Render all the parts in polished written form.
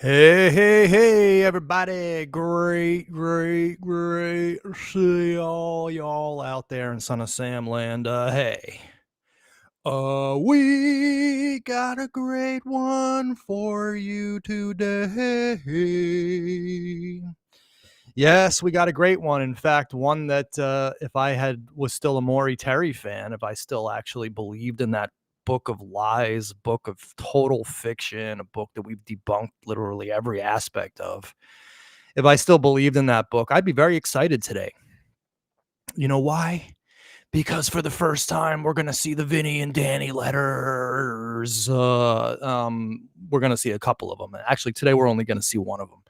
Hey, everybody. Great to see y'all out there in Son of Sam land. We got a great one for you today. Yes, we got a great one. In fact, one that if I was still a Maury Terry fan, if I still actually believed in that book of lies, book of total fiction, a book that we've debunked literally every aspect of, if I still believed in that book, I'd be very excited today. You know why? Because for the first time, we're going to see the Vinny and Danny letters. We're going to see a couple of them. Actually, today we're only going to see one of them.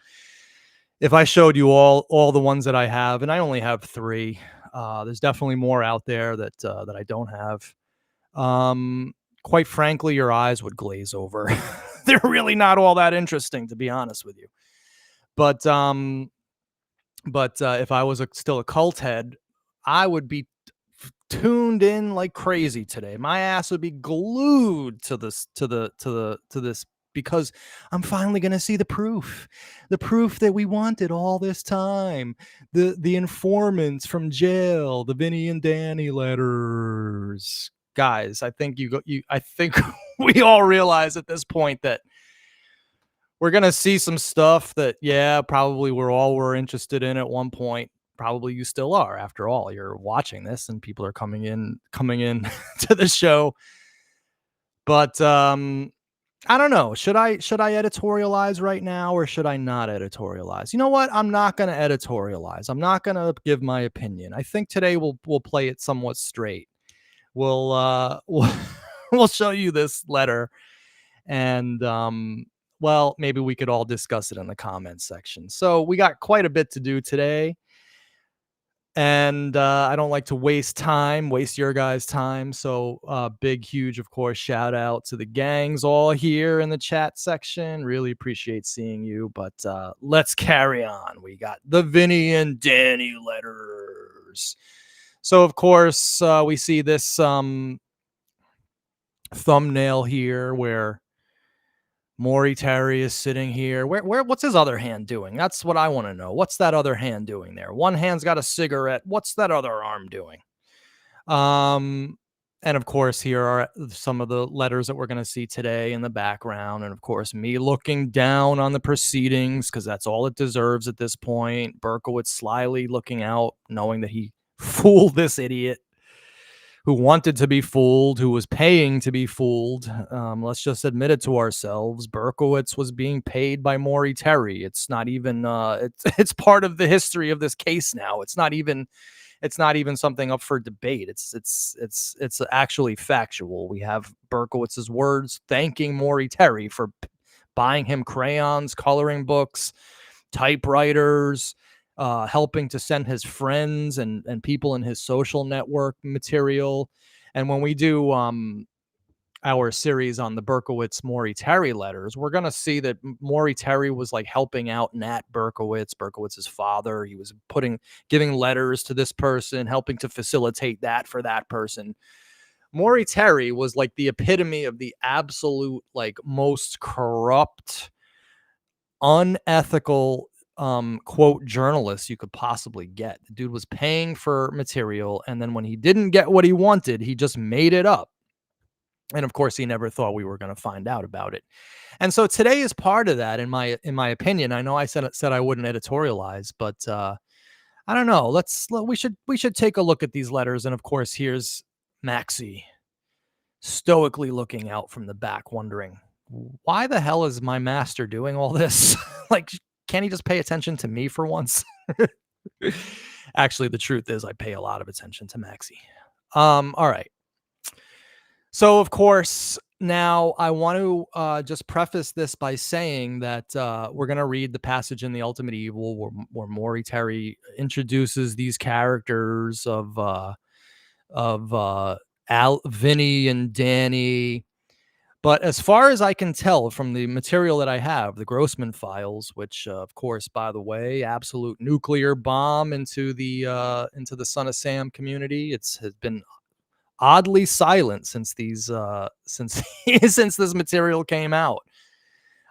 If I showed you all the ones that I have, and I only have 3, there's definitely more out there that I don't have. Quite frankly, your eyes would glaze over. They're really not all that interesting, to be honest with you. But if I was still a cult head, I would be tuned in like crazy today. My ass would be glued to this because I'm finally going to see the proof that we wanted all this time. The informants from jail, the Vinny and Danny letters. Guys, I think I think we all realize at this point that we're going to see some stuff that, yeah, probably we're interested in at one point. Probably you still are. After all, you're watching this and people are coming in to the show. But I don't know. Should I editorialize right now or should I not editorialize? You know what? I'm not going to editorialize. I'm not going to give my opinion. I think today we'll play it somewhat straight. We'll show you this letter and well, maybe we could all discuss it in the comments section. So we got quite a bit to do today. And I don't like to waste your guys' time. So big, huge, of course, shout out to the gangs all here in the chat section. Really appreciate seeing you. But let's carry on. We got the Vinny and Danny letters. So, of course, we see this thumbnail here where Maury Terry is sitting here. What's his other hand doing? That's what I want to know. What's that other hand doing there? One hand's got a cigarette. What's that other arm doing? And of course, here are some of the letters that we're going to see today in the background. And of course, me looking down on the proceedings because that's all it deserves at this point. Berkowitz slyly looking out, knowing that he fooled this idiot who wanted to be fooled, who was paying to be fooled. Let's just admit it to ourselves. Berkowitz was being paid by Maury Terry. It's not even it's part of the history of this case now. It's not even something up for debate. It's actually factual. We have Berkowitz's words thanking Maury Terry for buying him crayons, coloring books, typewriters, helping to send his friends and people in his social network material. And when we do our series on the Berkowitz Maury Terry letters, we're going to see that Maury Terry was like helping out Nat Berkowitz's father. He was giving letters to this person, helping to facilitate that for that person. Maury Terry was like the epitome of the absolute, like, most corrupt, unethical quote journalist you could possibly get. The dude was paying for material, and then when he didn't get what he wanted, he just made it up. And of course, he never thought we were going to find out about it. And so today is part of that, in my opinion. I know I said I wouldn't editorialize, but I don't know. We should take a look at these letters. And of course, here's Maxie stoically looking out from the back, wondering, why the hell is my master doing all this? Like, can't he just pay attention to me for once? Actually, the truth is I pay a lot of attention to Maxie. All right. So, of course, now I want to just preface this by saying that we're going to read the passage in The Ultimate Evil where Maury Terry introduces these characters of Vinny and Danny. But as far as I can tell from the material that I have, the Grossman files, which, of course, by the way, absolute nuclear bomb into the Son of Sam community. Has been oddly silent since since this material came out.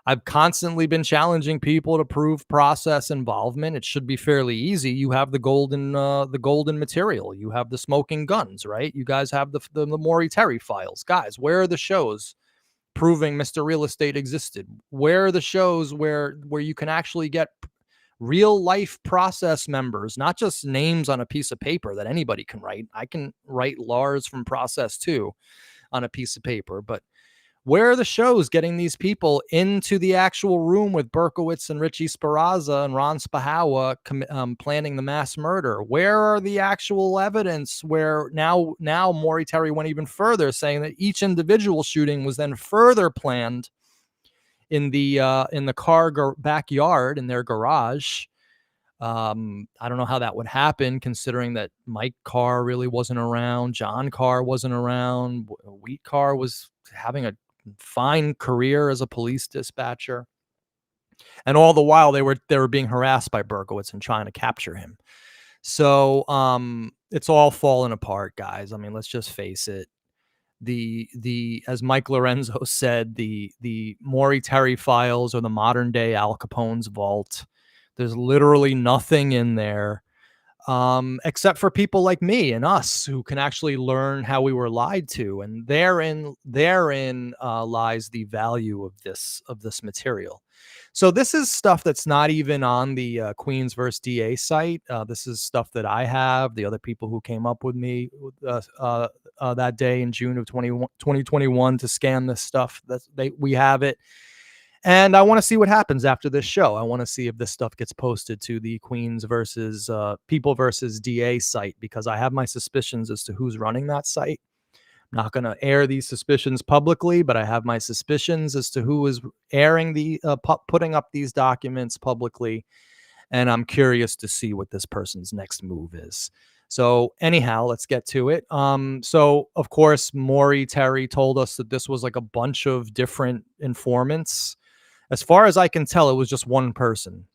I've constantly been challenging people to prove process involvement. It should be fairly easy. You have the golden material. You have the smoking guns, right? You guys have the Maury Terry files. Guys, where are the shows proving Mr. Real Estate existed? Where are the shows where you can actually get real life process members, not just names on a piece of paper that anybody can write? I can write Lars from Process 2 on a piece of paper, but where are the shows getting these people into the actual room with Berkowitz and Richie Sparazza and Ron Spahawa planning the mass murder? Where are the actual evidence where now Maury Terry went even further, saying that each individual shooting was then further planned in the car backyard in their garage? I don't know how that would happen, considering that Mike Carr really wasn't around, John Carr wasn't around, Wheat Carr was having a fine career as a police dispatcher, and all the while they were being harassed by Berkowitz and trying to capture him. So it's all falling apart, guys. I mean, let's just face it. The as Mike Lorenzo said, the Maury Terry files are the modern day Al Capone's vault. There's literally nothing in there, except for people like me and us who can actually learn how we were lied to, and therein lies the value of this material. So this is stuff that's not even on the Queens vs. DA site. This is stuff that I have. The other people who came up with me that day in June of 2021 to scan this stuff, we have it. And I want to see what happens after this show. I want to see if this stuff gets posted to the Queens versus People versus DA site, because I have my suspicions as to who's running that site. I'm not going to air these suspicions publicly, but I have my suspicions as to who is airing putting up these documents publicly. And I'm curious to see what this person's next move is. So anyhow, let's get to it. So of course, Maury Terry told us that this was like a bunch of different informants. As far as I can tell, it was just one person,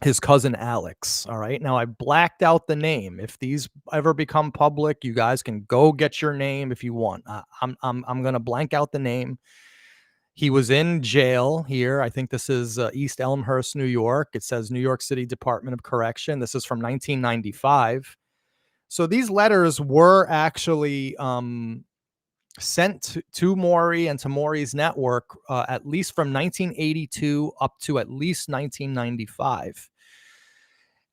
his cousin Alex. All right. Now I blacked out the name. If these ever become public, you guys can go get your name if you want. I'm gonna blank out the name. He was in jail here. I think this is East Elmhurst, New York. It says New York City Department of Correction. This is from 1995. So these letters were actually sent to Maury and to Maury's network at least from 1982 up to at least 1995.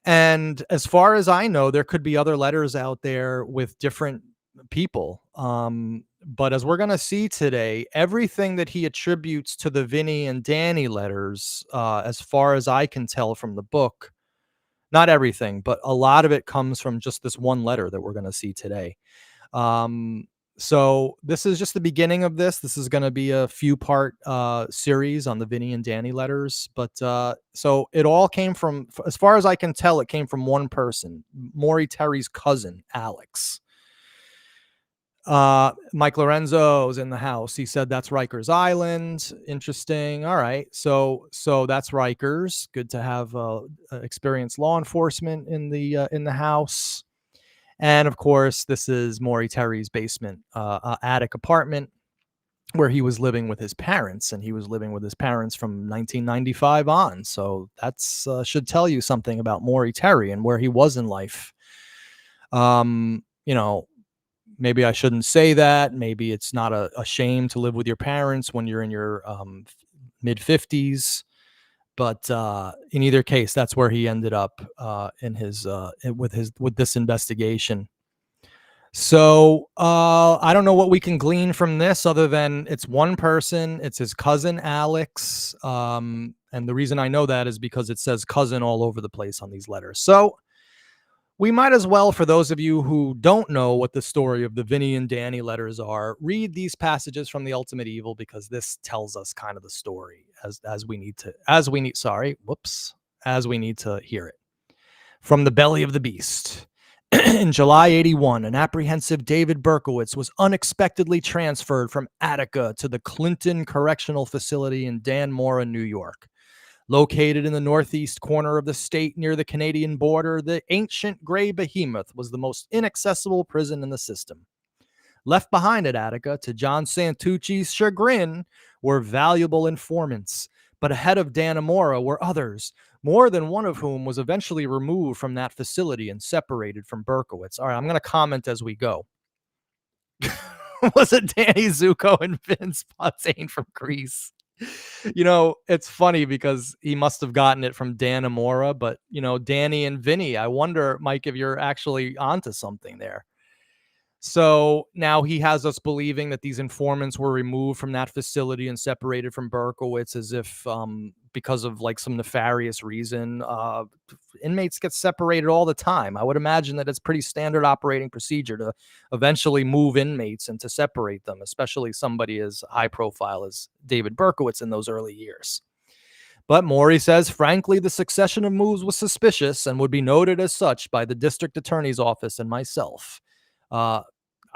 And as far as I know, there could be other letters out there with different people. But as we're going to see today, everything that he attributes to the Vinny and Danny letters, as far as I can tell from the book, not everything, but a lot of it comes from just this one letter that we're going to see today. So this is just the beginning of this. This is going to be a few-part series on the Vinny and Danny letters. But so it all came from, as far as I can tell, it came from one person, Maury Terry's cousin, Alex. Mike Lorenzo's in the house. He said that's Rikers Island. Interesting. All right. So that's Rikers. Good to have experienced law enforcement in the house. And of course, this is Maury Terry's basement, attic apartment where he was living with his parents, and he was living with his parents from 1995 on. So that's should tell you something about Maury Terry and where he was in life. Maybe I shouldn't say that. Maybe it's not a shame to live with your parents when you're in your mid 50s. But in either case, that's where he ended up with this investigation. So I don't know what we can glean from this other than it's one person. It's his cousin Alex, and the reason I know that is because it says cousin all over the place on these letters. So we might as well, for those of you who don't know what the story of the Vinny and Danny letters are, read these passages from The Ultimate Evil, because this tells us kind of the story as we need to hear it. From the belly of the beast. In July 81, an apprehensive David Berkowitz was unexpectedly transferred from Attica to the Clinton Correctional Facility in Danmora, New York. Located in the northeast corner of the state near the Canadian border, the ancient gray behemoth was the most inaccessible prison in the system. Left behind at Attica, to John Santucci's chagrin, were valuable informants, But ahead of Dannemora were others, more than one of whom was eventually removed from that facility and separated from Berkowitz. All right, I'm going to comment as we go. Was it Danny Zuko and Vince Fontaine from Greece? It's funny because he must have gotten it from Dannemora, but, Danny and Vinny, I wonder, Mike, if you're actually onto something there. So now he has us believing that these informants were removed from that facility and separated from Berkowitz as if because of like some nefarious reason. Inmates get separated all the time. I would imagine that it's pretty standard operating procedure to eventually move inmates and to separate them, especially somebody as high profile as David Berkowitz in those early years. But Maury says, frankly, the succession of moves was suspicious and would be noted as such by the district attorney's office and myself.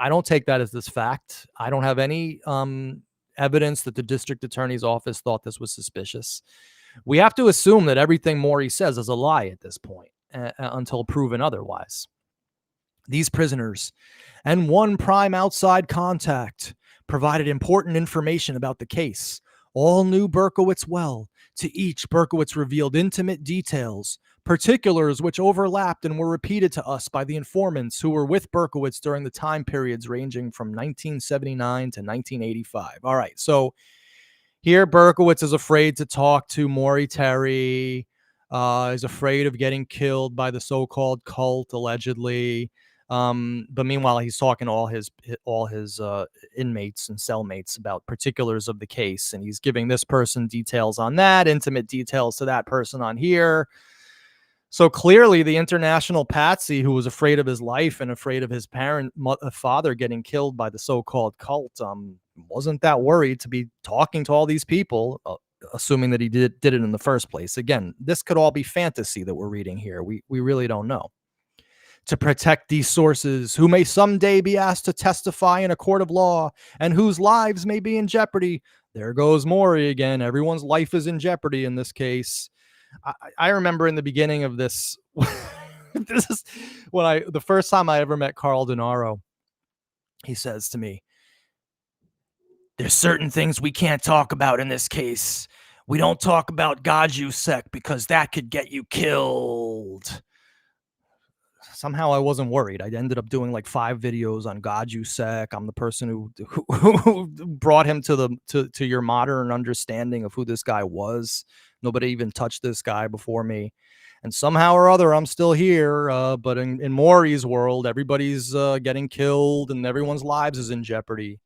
I don't take that as this fact. I don't have any evidence that the district attorney's office thought this was suspicious. We have to assume that everything Maury says is a lie at this point until proven otherwise. These prisoners and one prime outside contact provided important information about the case. All knew Berkowitz well. To each, Berkowitz revealed intimate details, particulars which overlapped and were repeated to us by the informants who were with Berkowitz during the time periods ranging from 1979 to 1985. All right, so here Berkowitz is afraid to talk to Maury Terry, is afraid of getting killed by the so-called cult, allegedly. But meanwhile, he's talking to all his inmates and cellmates about particulars of the case, and he's giving this person details on that, intimate details to that person on here. So clearly, the international patsy who was afraid of his life and afraid of his father getting killed by the so-called cult, wasn't that worried to be talking to all these people, assuming that he did it in the first place. Again, this could all be fantasy that we're reading here. We really don't know. To protect these sources who may someday be asked to testify in a court of law and whose lives may be in jeopardy. There goes Maury again. Everyone's life is in jeopardy in this case. I remember in the beginning of this, this is when the first time I ever met Carl Denaro, he says to me, "There's certain things we can't talk about in this case. We don't talk about Gaju Sek because that could get you killed." Somehow I wasn't worried. I ended up doing like 5 videos on Gaju Sek. I'm the person who brought him to your modern understanding of who this guy was. Nobody even touched this guy before me. And somehow or other, I'm still here. But in Maury's world, everybody's getting killed and everyone's lives is in jeopardy.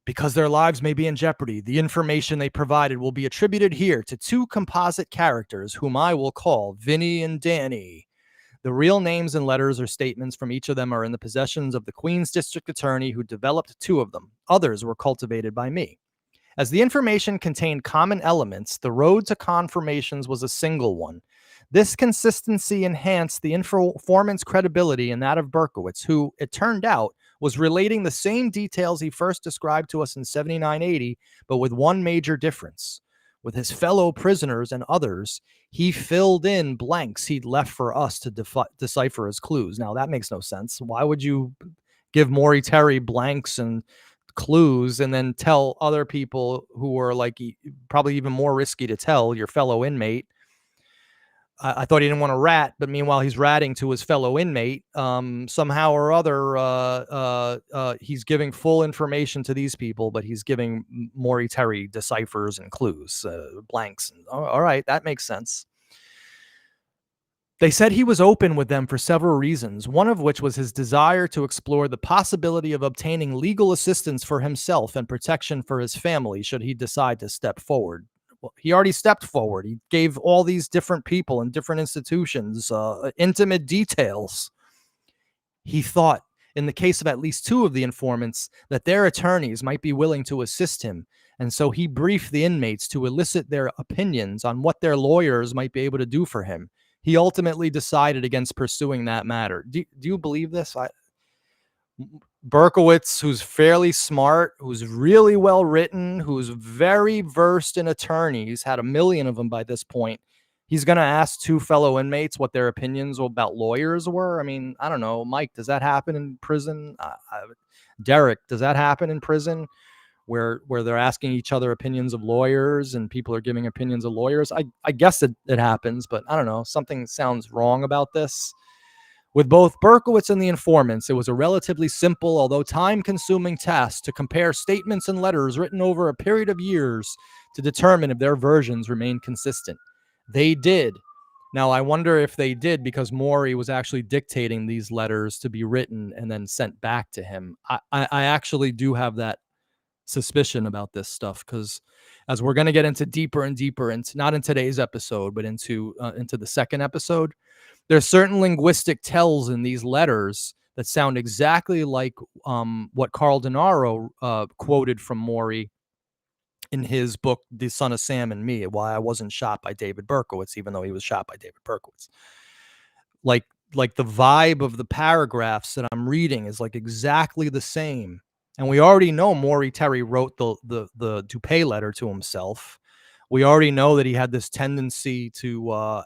Because their lives may be in jeopardy, the information they provided will be attributed here to 2 composite characters whom I will call Vinny and Danny. The real names and letters or statements from each of them are in the possessions of the Queen's District Attorney, who developed 2 of them. Others were cultivated by me. As the information contained common elements, the road to confirmations was a single one. This consistency enhanced the informant's credibility and that of Berkowitz, who, it turned out, was relating the same details he first described to us in 7980, but with one major difference. With his fellow prisoners and others, he filled in blanks he'd left for us to decipher as clues. Now, that makes no sense. Why would you give Maury Terry blanks and clues and then tell other people who are like probably even more risky to tell, your fellow inmate? I thought he didn't want to rat, but meanwhile he's ratting to his fellow inmate. Somehow or other, he's giving full information to these people, but he's giving Maury Terry deciphers and clues, blanks. All right, that makes sense. They said he was open with them for several reasons, one of which was his desire to explore the possibility of obtaining legal assistance for himself and protection for his family should he decide to step forward. Well, he already stepped forward. He gave all these different people in different institutions intimate details. He thought, in the case of at least 2 of the informants, that their attorneys might be willing to assist him, and so he briefed the inmates to elicit their opinions on what their lawyers might be able to do for him. He ultimately decided against pursuing that matter. Do you believe this? Berkowitz, who's fairly smart, who's really well written, who's very versed in attorneys, had a million of them by this point. He's going to ask 2 fellow inmates what their opinions about lawyers were. I mean, I don't know. Mike, does that happen in prison? Derek, does that happen in prison? where they're asking each other opinions of lawyers and people are giving opinions of lawyers. I guess it happens, but I don't know. Something sounds wrong about this. With both Berkowitz and the informants, it was a relatively simple, although time-consuming task to compare statements and letters written over a period of years to determine if their versions remained consistent. They did. Now, I wonder if they did because Maury was actually dictating these letters to be written and then sent back to him. I actually do have that suspicion about this stuff because as we're going to get into deeper and deeper, into not in today's episode, but into the second episode, there's certain linguistic tells in these letters that sound exactly like what Carl Denaro quoted from Maury in his book, The Son of Sam and Me, Why I Wasn't Shot by David Berkowitz, even though he was shot by David Berkowitz. Like the vibe of the paragraphs that I'm reading is like exactly the same. And we already know Maury Terry wrote the Dupé letter to himself. We already know that he had this tendency to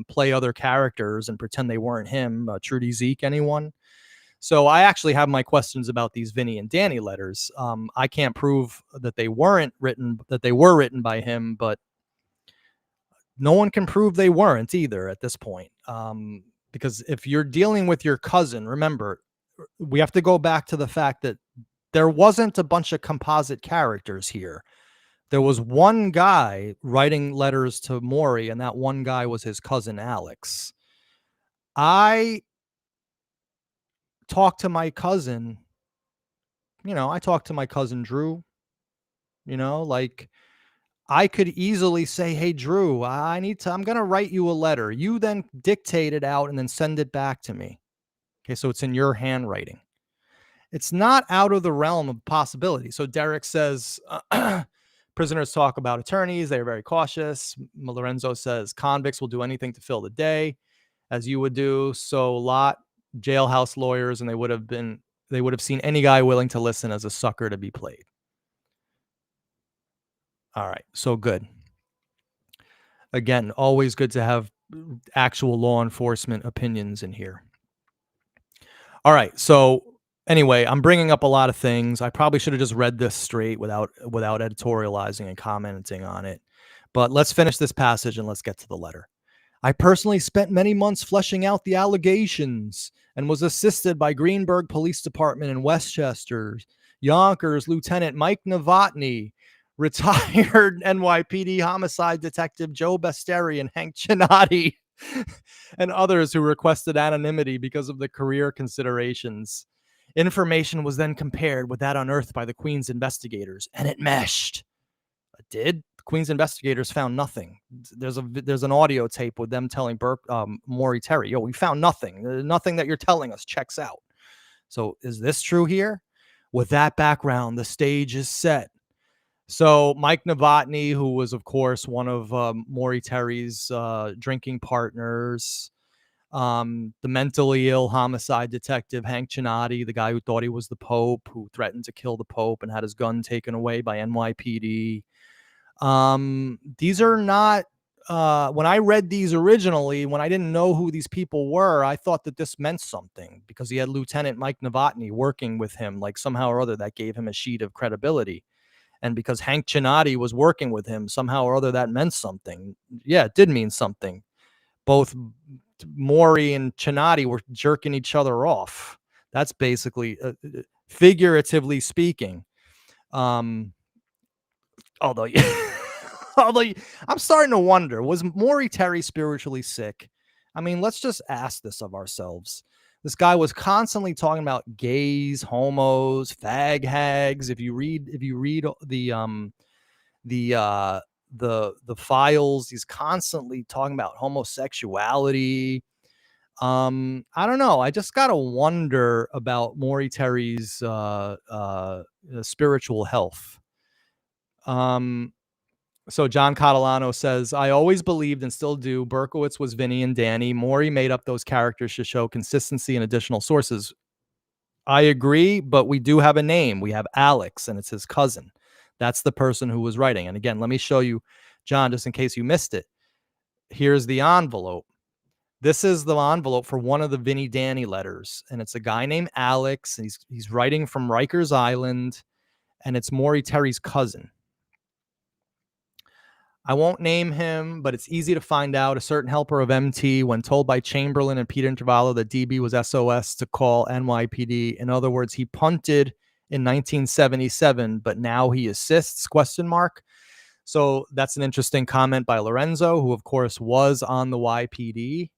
play other characters and pretend they weren't him. Trudy Zeke, anyone? So I actually have my questions about these Vinny and Danny letters. I can't prove that they were written by him, but no one can prove they weren't either at this point. Because if you're dealing with your cousin, remember, we have to go back to the fact that there wasn't a bunch of composite characters here. There was one guy writing letters to Maury, and that one guy was his cousin, Alex. I talked to my cousin, I talked to my cousin, Drew, like I could easily say, hey, Drew, I'm going to write you a letter. You then dictate it out and then send it back to me. Okay. So it's in your handwriting. It's not out of the realm of possibility. So Derek says, prisoners talk about attorneys. They're very cautious. Lorenzo says convicts will do anything to fill the day, as you would do. So Lot, jailhouse lawyers, and they would have seen any guy willing to listen as a sucker to be played. All right. So good. Again, always good to have actual law enforcement opinions in here. All right. So anyway, I'm bringing up a lot of things. I probably should have just read this straight without editorializing and commenting on it. But let's finish this passage and let's get to the letter. I personally spent many months fleshing out the allegations and was assisted by Greenburgh Police Department in Westchester, Yonkers Lieutenant Mike Novotny, retired NYPD homicide detective Joe Basteri and Hank Chinati, and others who requested anonymity because of the career considerations. Information was then compared with that unearthed by the Queen's investigators, and it meshed. It did. The Queen's investigators found nothing. There's an audio tape with them telling Maury Terry, we found nothing. Nothing that you're telling us checks out. So is this true here? With that background, the stage is set. So Mike Novotny, who was, of course, one of Maury Terry's drinking partners, the mentally ill homicide detective Hank Chinati, the guy who thought he was the Pope, who threatened to kill the Pope and had his gun taken away by NYPD. These are not, when I read these originally, when I didn't know who these people were, I thought that this meant something because he had Lieutenant Mike Novotny working with him, like somehow or other that gave him a sheet of credibility. And because Hank Chinati was working with him, somehow or other that meant something. Yeah, it did mean something. Both Maury and Chinati were jerking each other off. That's basically, figuratively speaking. Although I'm starting to wonder, was Maury Terry spiritually sick? I mean, let's just ask this of ourselves. This guy was constantly talking about gays, homos, fag hags. If you read the files, he's constantly talking about homosexuality. I don't know. I just gotta wonder about Maury Terry's spiritual health. So John Catalano says, I always believed and still do Berkowitz was Vinny and Danny. Maury made up those characters to show consistency and additional sources. I agree, but we do have a name. We have Alex, and it's his cousin. That's the person who was writing. And again, let me show you, John, just in case you missed it. Here's the envelope. This is the envelope for one of the Vinny Danny letters. And it's a guy named Alex. And he's writing from Rikers Island. and it's Maury Terry's cousin. I won't name him, but it's easy to find out. A certain helper of MT, when told by Chamberlain and Peter Intervallo that DB was SOS, to call NYPD. In other words, he punted in 1977, but now he assists, ? So that's an interesting comment by Lorenzo, who of course was on the YPD.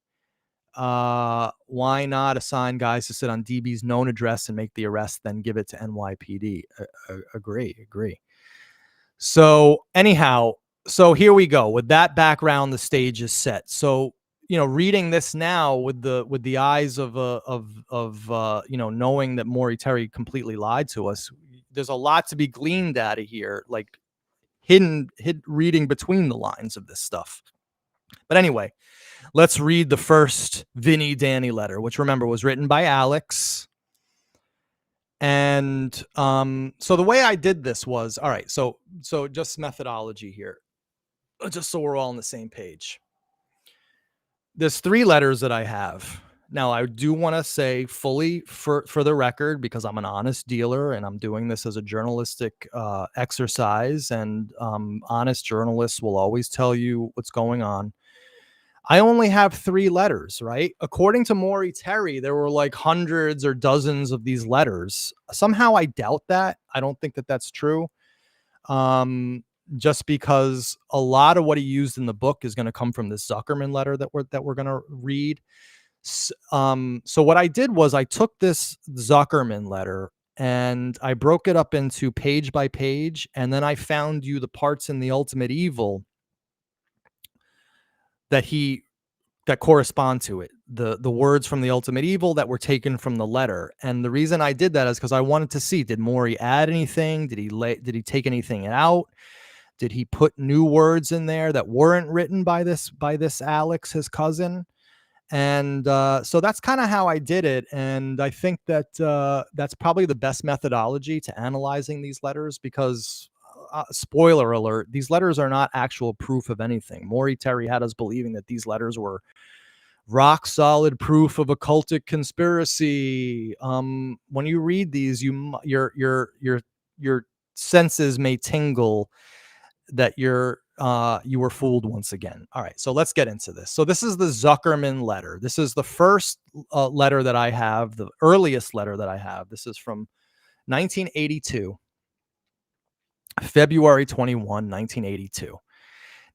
Why not assign guys to sit on DB's known address and make the arrest, then give it to NYPD? Agree. So anyhow, so here we go. With that background, the stage is set. So, reading this now with the eyes of knowing that Maury Terry completely lied to us, there's a lot to be gleaned out of here, like hidden reading between the lines of this stuff. But anyway, let's read the first Vinny Danny letter, which, remember, was written by Alex. And so the way I did this was, all right, so just methodology here, just so we're all on the same page. There's 3 letters that I have. Now, I do want to say fully for the record, because I'm an honest dealer and I'm doing this as a journalistic exercise, and honest journalists will always tell you what's going on. I only have 3 letters, right? According to Maury Terry, there were like hundreds or dozens of these letters. Somehow I doubt that. I don't think that that's true. Just because a lot of what he used in the book is going to come from this Zuckerman letter that we're going to read. So what I did was I took this Zuckerman letter and I broke it up into page by page, and then I found you the parts in The Ultimate Evil that correspond to it, the words from The Ultimate Evil that were taken from the letter. And the reason I did that is because I wanted to see, did Maury add anything? Did he take anything out? Did he put new words in there that weren't written by this Alex, his cousin? And so that's kind of how I did it. And I think that that's probably the best methodology to analyzing these letters, because spoiler alert, these letters are not actual proof of anything. Maury Terry had us believing that these letters were rock solid proof of occultic conspiracy. When you read these, your senses may tingle that you were fooled once again. All right, so let's get into this. So this is the Zuckerman letter. This is the first letter that I have, the earliest letter that I have. This is from 1982, February 21, 1982.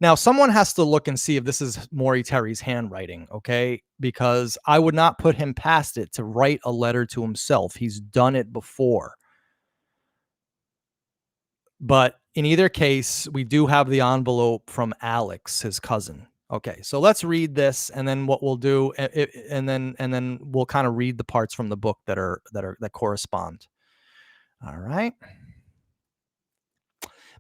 Now, someone has to look and see if this is Maury Terry's handwriting, okay? Because I would not put him past it to write a letter to himself. He's done it before. But in either case, we do have the envelope from Alex, his cousin. Okay, so let's read this, and then what we'll do, and then we'll kind of read the parts from the book that correspond. All right.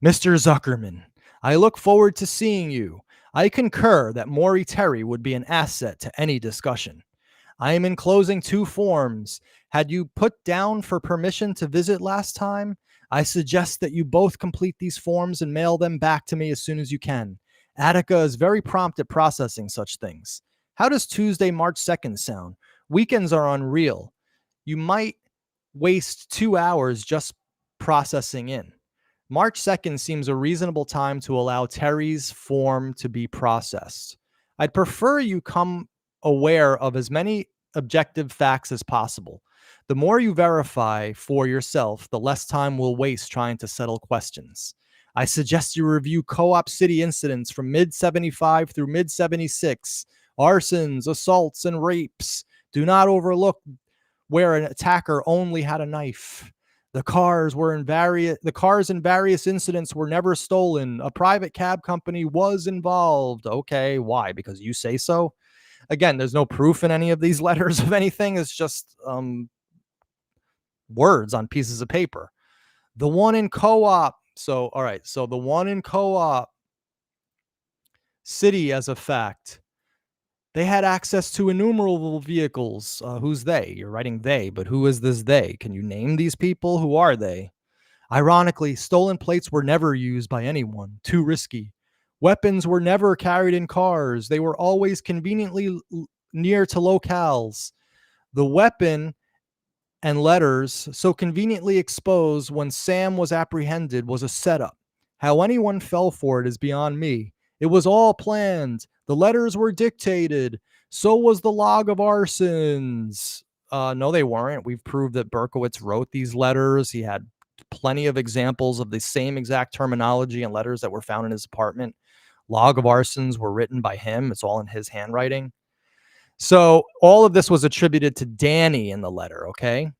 Mr. Zuckerman, I look forward to seeing you. I concur that Maury Terry would be an asset to any discussion. I am enclosing 2 forms. Had you put down for permission to visit last time? I suggest that you both complete these forms and mail them back to me as soon as you can. Attica is very prompt at processing such things. How does Tuesday, March 2nd sound? Weekends are unreal. You might waste 2 hours just processing in. March 2nd seems a reasonable time to allow Terry's form to be processed. I'd prefer you come aware of as many objective facts as possible. The more you verify for yourself, the less time we'll waste trying to settle questions. I suggest you review Co-op City incidents from mid-75 through mid-76, arsons, assaults, and rapes. Do not overlook where an attacker only had a knife. The cars in various incidents were never stolen. A private cab company was involved. Okay, why? Because you say so? Again, there's no proof in any of these letters of anything. It's just words on pieces of paper. The one in Co-op. So, all right. So the one in Co-op City, as a fact, they had access to innumerable vehicles. Who's they? You're writing they, but who is this they? Can you name these people? Who are they? Ironically, stolen plates were never used by anyone. Too risky. Weapons were never carried in cars. They were always conveniently near to locales. The weapon and letters so conveniently exposed when Sam was apprehended was a setup. How anyone fell for it is beyond me. It was all planned. The letters were dictated. So was the log of arsons. No, they weren't. We've proved that Berkowitz wrote these letters. He had plenty of examples of the same exact terminology and letters that were found in his apartment. Log of arsons were written by him. It's all in his handwriting. So all of this was attributed to Danny in the letter, okay?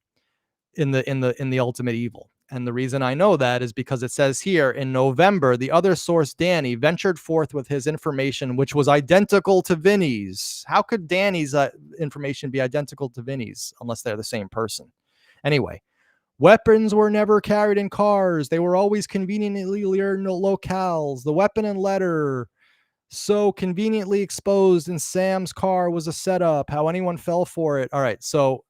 In the ultimate evil. And the reason I know that is because it says here in November, the other source, Danny, ventured forth with his information, which was identical to Vinny's. How could Danny's information be identical to Vinny's unless they're the same person? Anyway, weapons were never carried in cars. They were always conveniently near locales. The weapon and letter so conveniently exposed in Sam's car was a setup. How anyone fell for it. All right, so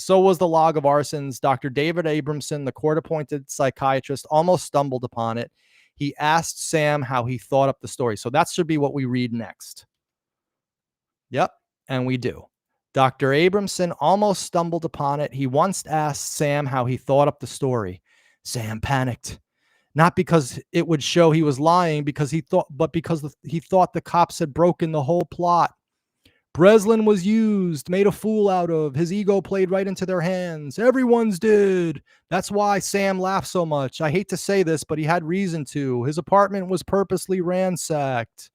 was the log of arsons. Dr. David Abramson, the court-appointed psychiatrist, almost stumbled upon it. He asked Sam how he thought up the story. So that should be what we read next. Yep, and we do. Dr. Abramson almost stumbled upon it. He once asked Sam how he thought up the story. Sam panicked. Not because it would show he was lying, because he thought the cops had broken the whole plot. Breslin was used, made a fool out of. His ego played right into their hands. Everyone's did. That's why Sam laughed so much. I hate to say this, but he had reason to. His apartment was purposely ransacked.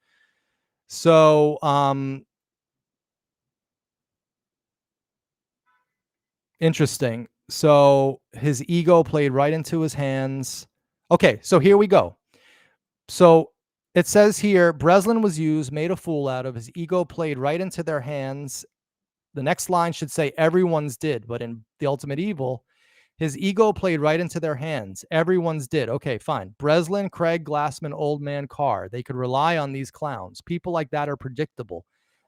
So, interesting. So his ego played right into his hands. Okay, so here we go. So it says here, Breslin was used, made a fool out of. His ego played right into their hands. The next line should say everyone's did, but in the ultimate evil, his ego played right into their hands. Everyone's did. Okay, fine. Breslin, Craig, Glassman, Old Man Carr. They could rely on these clowns. People like that are predictable.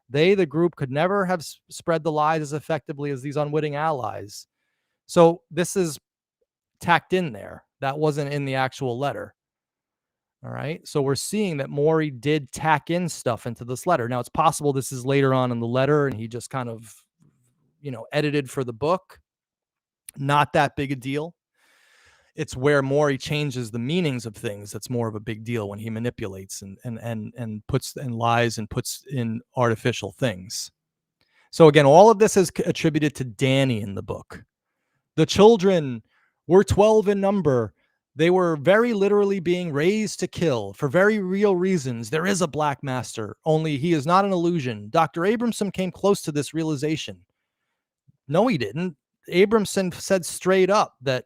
They, the group, could never have spread the lies as effectively as these unwitting allies. So this is tacked in there. That wasn't in the actual letter. All right. So we're seeing that Maury did tack in stuff into this letter. Now, it's possible this is later on in the letter and he just kind of, edited for the book. Not that big a deal. It's where Maury changes the meanings of things that's more of a big deal, when he manipulates and puts and lies and puts in artificial things. So again, all of this is attributed to Danny in the book. The children were 12 in number. They were very literally being raised to kill for very real reasons. There is a Black Master, only he is not an illusion. Dr. Abramson came close to this realization. No, he didn't. Abramson said straight up that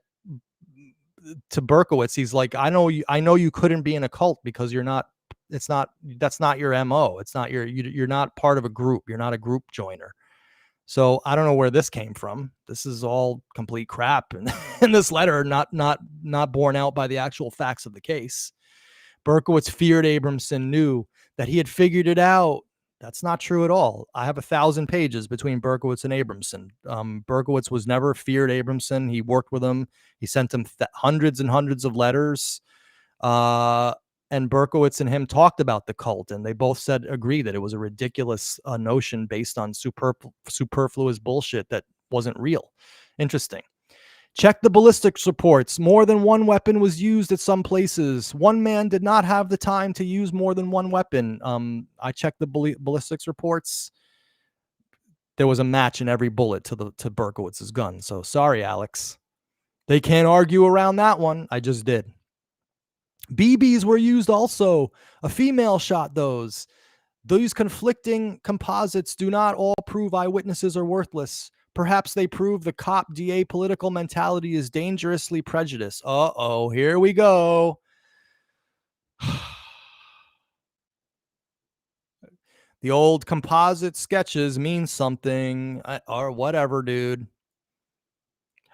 to Berkowitz, he's like, I know you couldn't be in a cult because that's not your MO. You're not part of a group. You're not a group joiner. So I don't know where this came from. This is all complete crap. And in this letter, not borne out by the actual facts of the case. Berkowitz feared Abramson, knew that he had figured it out. That's not true at all. I have 1,000 pages between Berkowitz and Abramson. Berkowitz was never feared Abramson. He worked with him. He sent him hundreds and hundreds of letters. And Berkowitz and him talked about the cult, and they both agree that it was a ridiculous notion based on superfluous bullshit that wasn't real. Interesting. Check the ballistics reports. More than one weapon was used at some places. One man did not have the time to use more than one weapon. I checked the ballistics reports. There was a match in every bullet to Berkowitz's gun. So sorry, Alex. They can't argue around that one. I just did. BBs were used also. A female shot those. These conflicting composites do not all prove eyewitnesses are worthless. Perhaps they prove the cop DA political mentality is dangerously prejudiced. Uh-oh, here we go. The old composite sketches mean something, or whatever, dude.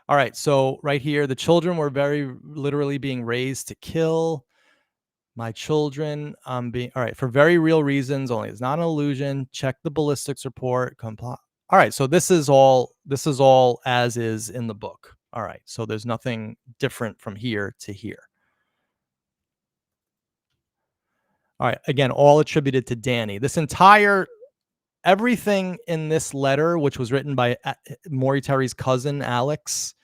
All right, so right here, the children were very literally being raised to kill. My children all right, for very real reasons only. It's not an illusion. Check the ballistics report. All right, so this is all as is in the book. All right, so there's nothing different from here to here. All right, again, all attributed to Danny. This entire everything in this letter, which was written by Maury Terry's cousin, Alex,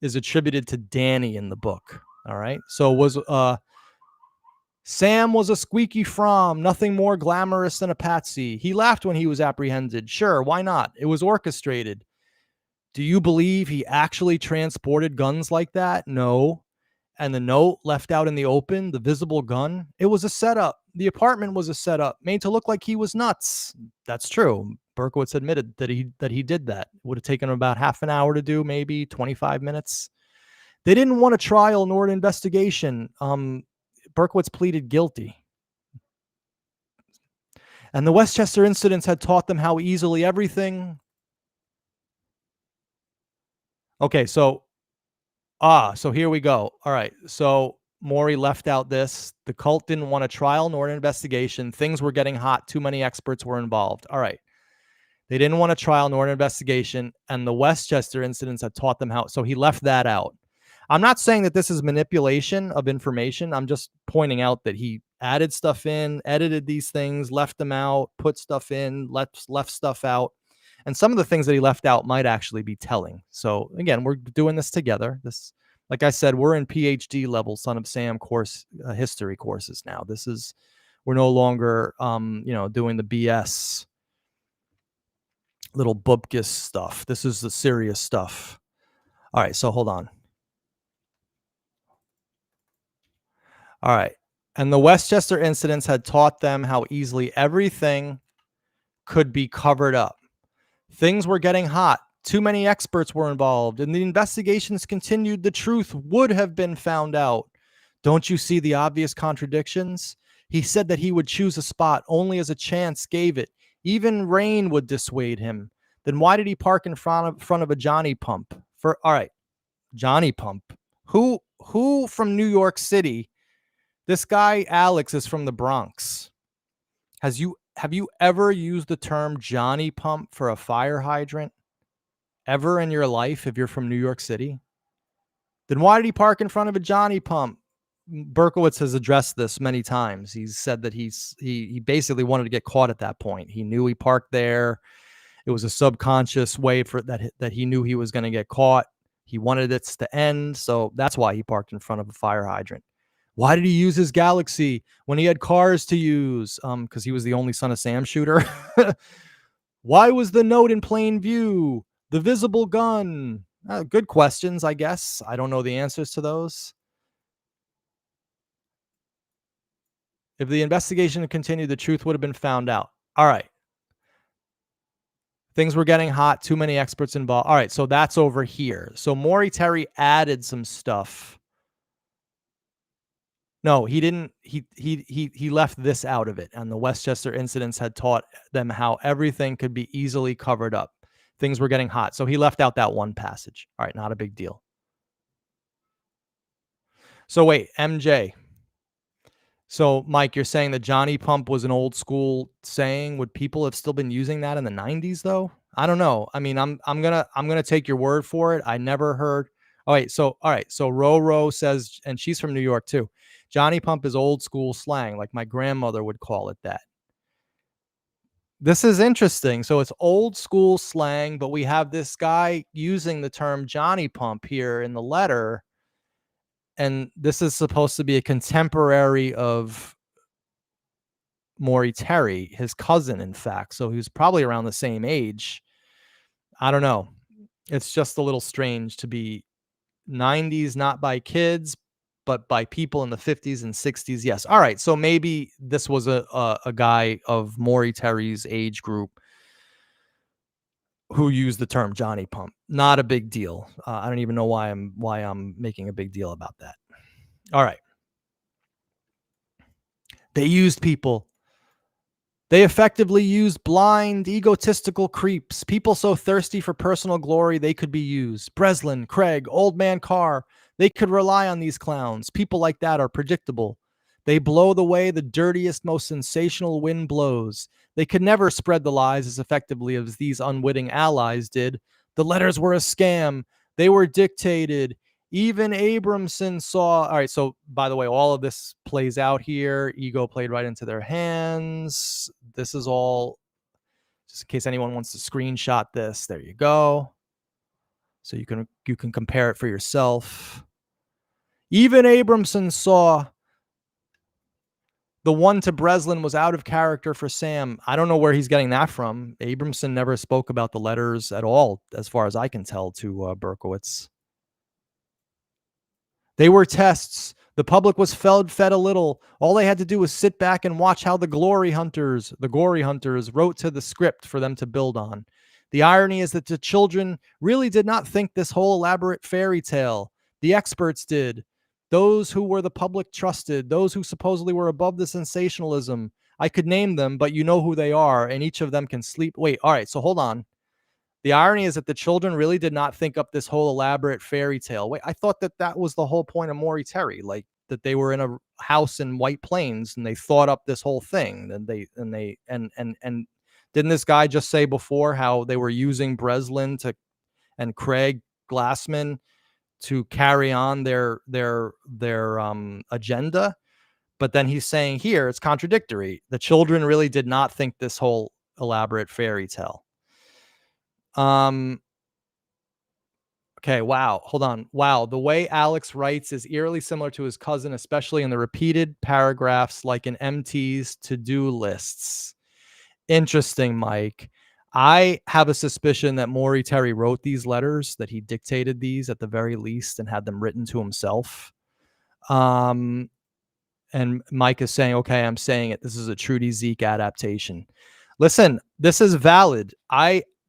is attributed to Danny in the book. All right. So Sam was a squeaky fromm, nothing more glamorous than a patsy. He laughed when he was apprehended. Sure, why not? It was orchestrated. Do you believe he actually transported guns like that? No. And the note left out in the open, the visible gun, it was a setup. The apartment was a setup made to look like he was nuts. That's true. Berkowitz admitted that he did that. It would have taken him about half an hour to do, maybe 25 minutes. They didn't want a trial nor an investigation. Berkowitz pleaded guilty. And the Westchester incidents had taught them how easily everything. Okay, so here we go. All right, so Maury left out this. The cult didn't want a trial nor an investigation. Things were getting hot. Too many experts were involved. All right. They didn't want a trial nor an investigation, and the Westchester incidents had taught them how. So he left that out. I'm not saying that this is manipulation of information. I'm just pointing out that he added stuff in, edited these things, left them out, put stuff in, left stuff out. And some of the things that he left out might actually be telling. So again, we're doing this together. This, like I said, we're in PhD level Son of Sam course history courses now. We're no longer doing the BS little bupkis stuff. This is the serious stuff. All right, so hold on. All right. And the Westchester incidents had taught them how easily everything could be covered up. Things were getting hot. Too many experts were involved, and the investigations continued. The truth would have been found out. Don't you see the obvious contradictions? He said that he would choose a spot only as a chance gave it. Even rain would dissuade him. Then why did he park in front of a Johnny Pump? All right, Johnny Pump. Who from New York City? This guy Alex is from the Bronx. Have you ever used the term Johnny Pump for a fire hydrant? Ever in your life, if you're from New York City? Then why did he park in front of a Johnny Pump? Berkowitz has addressed this many times. He's said that he basically wanted to get caught at that point. He knew he parked there. It was a subconscious way for that he knew he was going to get caught. He wanted it to end, so that's why he parked in front of a fire hydrant. Why did he use his Galaxy when he had cars to use? Because he was the only Son of Sam shooter. Why was the note in plain view? The visible gun. Good questions, I guess. I don't know the answers to those. If the investigation had continued, the truth would have been found out. All right. Things were getting hot. Too many experts involved. All right, so that's over here. So Maury Terry added some stuff. No, he didn't. He left this out of it. And the Westchester incidents had taught them how everything could be easily covered up. Things were getting hot. So he left out that one passage. All right, not a big deal. So wait, MJ. So Mike, you're saying that Johnny Pump was an old school saying. Would people have still been using that in the 90s though? I don't know. I mean, I'm gonna take your word for it. I never heard. Oh wait, so all right. So Roro says, and she's from New York too. Johnny Pump is old school slang, like my grandmother would call it that. This is interesting. So it's old school slang, but we have this guy using the term Johnny Pump here in the letter. And this is supposed to be a contemporary of Maury Terry, his cousin, in fact. So he was probably around the same age. I don't know. It's just a little strange to be 90s, not by kids, but by people in the 50s and 60s. Yes. All right. So maybe this was a guy of Maury Terry's age group who used the term Johnny Pump. Not a big deal. I don't even know why I'm making a big deal about that. All right. They used people. They effectively used blind, egotistical creeps, people so thirsty for personal glory they could be used. Breslin, Craig, Old Man Carr, they could rely on these clowns. People like that are predictable. They blow the way the dirtiest, most sensational wind blows. They could never spread the lies as effectively as these unwitting allies did. The letters were a scam. They were dictated. Even Abramson saw. All right, so by the way, all of this plays out here. Ego played right into their hands. This is all. Just in case anyone wants to screenshot this, there you go. So you can compare it for yourself. Even Abramson saw the one to Breslin was out of character for Sam. I don't know where he's getting that from. Abramson never spoke about the letters at all, as far as I can tell, to Berkowitz. They were tests. The public was fed a little. All they had to do was sit back and watch how the gory hunters wrote to the script for them to build on. The irony is that the children really did not think this whole elaborate fairy tale. The experts did. Those who were the public trusted, those who supposedly were above the sensationalism. I could name them, but you know who they are, and each of them can sleep. Wait, all right, so hold on. The irony is that the children really did not think up this whole elaborate fairy tale. Wait, I thought that was the whole point of Maury Terry, like that they were in a house in White Plains and they thought up this whole thing. And didn't this guy just say before how they were using Breslin and Craig Glassman to carry on their agenda? But then he's saying here it's contradictory. The children really did not think this whole elaborate fairy tale. Okay, wow. Hold on. Wow. The way Alex writes is eerily similar to his cousin, especially in the repeated paragraphs like in MT's to-do lists. Interesting, Mike. I have a suspicion that Maury Terry wrote these letters, that he dictated these at the very least and had them written to himself. And Mike is saying, okay, I'm saying it. This is a Trudy Zeke adaptation. Listen, this is valid.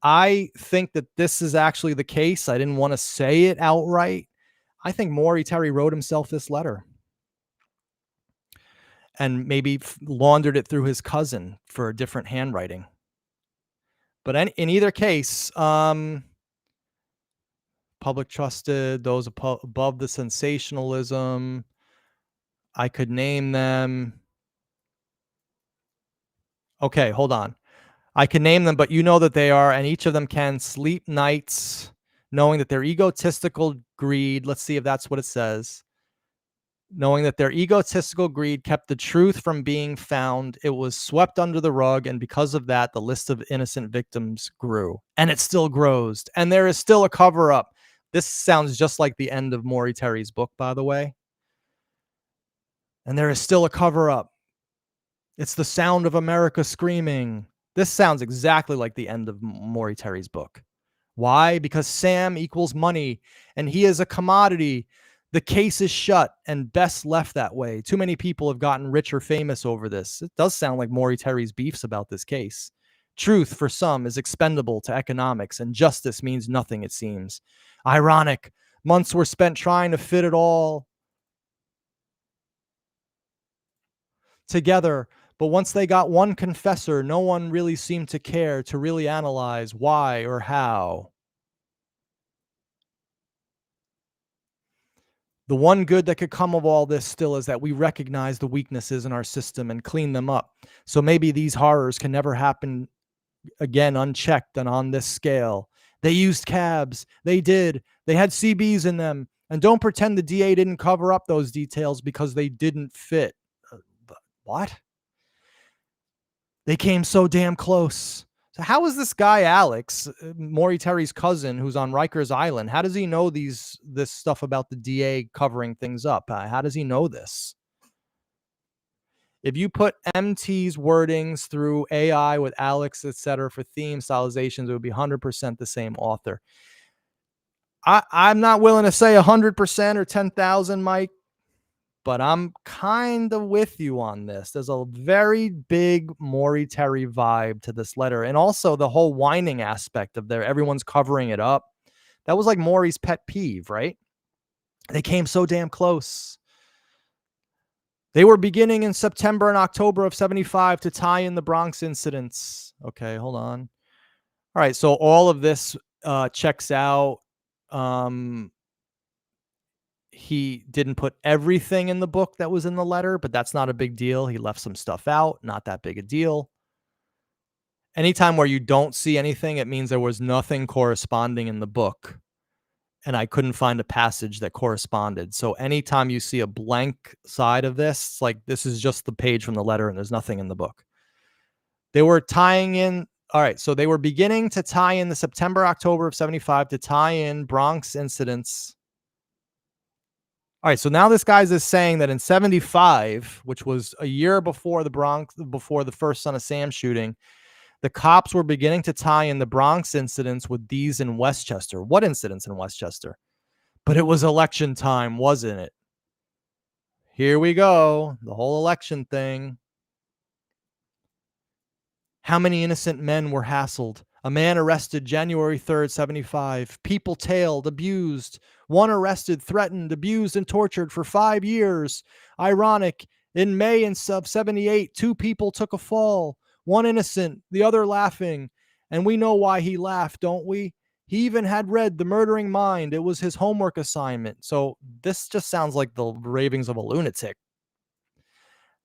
I think that this is actually the case. I didn't want to say it outright. I think Maury Terry wrote himself this letter and maybe laundered it through his cousin for a different handwriting. But in either case, public trusted, those above the sensationalism, I could name them. Okay, hold on. I can name them, but you know that they are, and each of them can sleep nights knowing that their egotistical greed, let's see if that's what it says, knowing that their egotistical greed kept the truth from being found. It was swept under the rug, and because of that, the list of innocent victims grew, and it still grows, and there is still a cover-up. This sounds just like the end of Maury Terry's book, by the way. And there is still a cover-up. It's the sound of America screaming. This sounds exactly like the end of Maury Terry's book. Why? Because Sam equals money, and he is a commodity. The case is shut, and best left that way. Too many people have gotten rich or famous over this. It does sound like Maury Terry's beefs about this case. Truth, for some, is expendable to economics, and justice means nothing, it seems. Ironic. Months were spent trying to fit it all together. But once they got one confessor, no one really seemed to care to really analyze why or how. The one good that could come of all this still is that we recognize the weaknesses in our system and clean them up. So maybe these horrors can never happen again unchecked and on this scale. They used cabs. They did. They had CBs in them. And don't pretend the DA didn't cover up those details because they didn't fit. What? They came so damn close. So how is this guy, Alex, Maury Terry's cousin, who's on Rikers Island, how does he know this stuff about the DA covering things up? How does he know this? If you put MT's wordings through AI with Alex, etc., for theme stylizations, it would be 100% the same author. I'm not willing to say 100% or 10,000, Mike, but I'm kind of with you on this. There's a very big Maury Terry vibe to this letter. And also the whole whining aspect of everyone's covering it up. That was like Maury's pet peeve, right? They came so damn close. They were beginning in September and October of 75 to tie in the Bronx incidents. Okay, hold on. All right, so all of this checks out. He didn't put everything in the book that was in the letter, but that's not a big deal. He left some stuff out, not that big a deal. Anytime where you don't see anything, it means there was nothing corresponding in the book. And I couldn't find a passage that corresponded. So anytime you see a blank side of this, it's like this is just the page from the letter and there's nothing in the book. They were tying in All right, so they were beginning to tie in the September, October of 75 to tie in Bronx incidents. All right, so now this guy's is saying that in 75, which was a year before before the first Son of Sam shooting, the cops were beginning to tie in the Bronx incidents with these in Westchester. What incidents in Westchester? But it was election time, wasn't it? Here we go, the whole election thing. How many innocent men were hassled? A man arrested January 3rd, 75. People tailed, abused. One arrested, threatened, abused, and tortured for 5 years. Ironic, in May of 78, 2 people took a fall. One innocent, the other laughing. And we know why he laughed, don't we? He even had read The Murdering Mind. It was his homework assignment. So this just sounds like the ravings of a lunatic.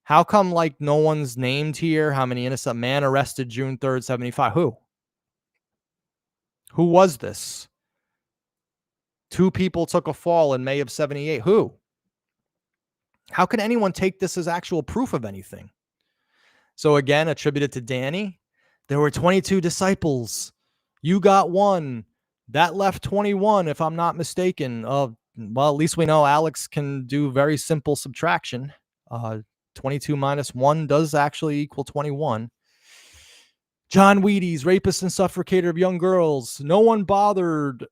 How come, like, no one's named here? How many innocent man arrested June 3rd, 75? Who? Who was this? 2 people took a fall in May of 78. Who? How can anyone take this as actual proof of anything? So again, attributed to Danny. There were 22 disciples. You got 1. That left 21, if I'm not mistaken. Well, at least we know Alex can do very simple subtraction. 22 minus 1 does actually equal 21. John Wheaties, rapist and suffocator of young girls. No one bothered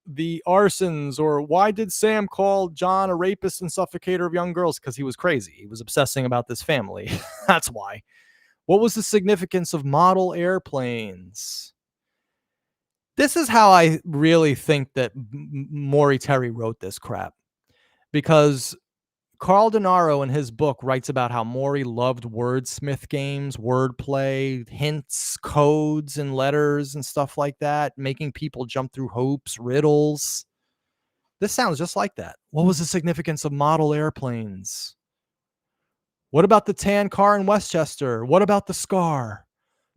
the arsons, or why did Sam call John a rapist and suffocator of young girls? Because he was crazy. He was obsessing about this family. That's why. What was the significance of model airplanes? This is how I really think that Maury Terry wrote this crap. Because Carl Denaro in his book writes about how Maury loved wordsmith games, wordplay, hints, codes, and letters and stuff like that, making people jump through hoops, riddles. This sounds just like that. What was the significance of model airplanes? What about the tan car in Westchester? What about the scar?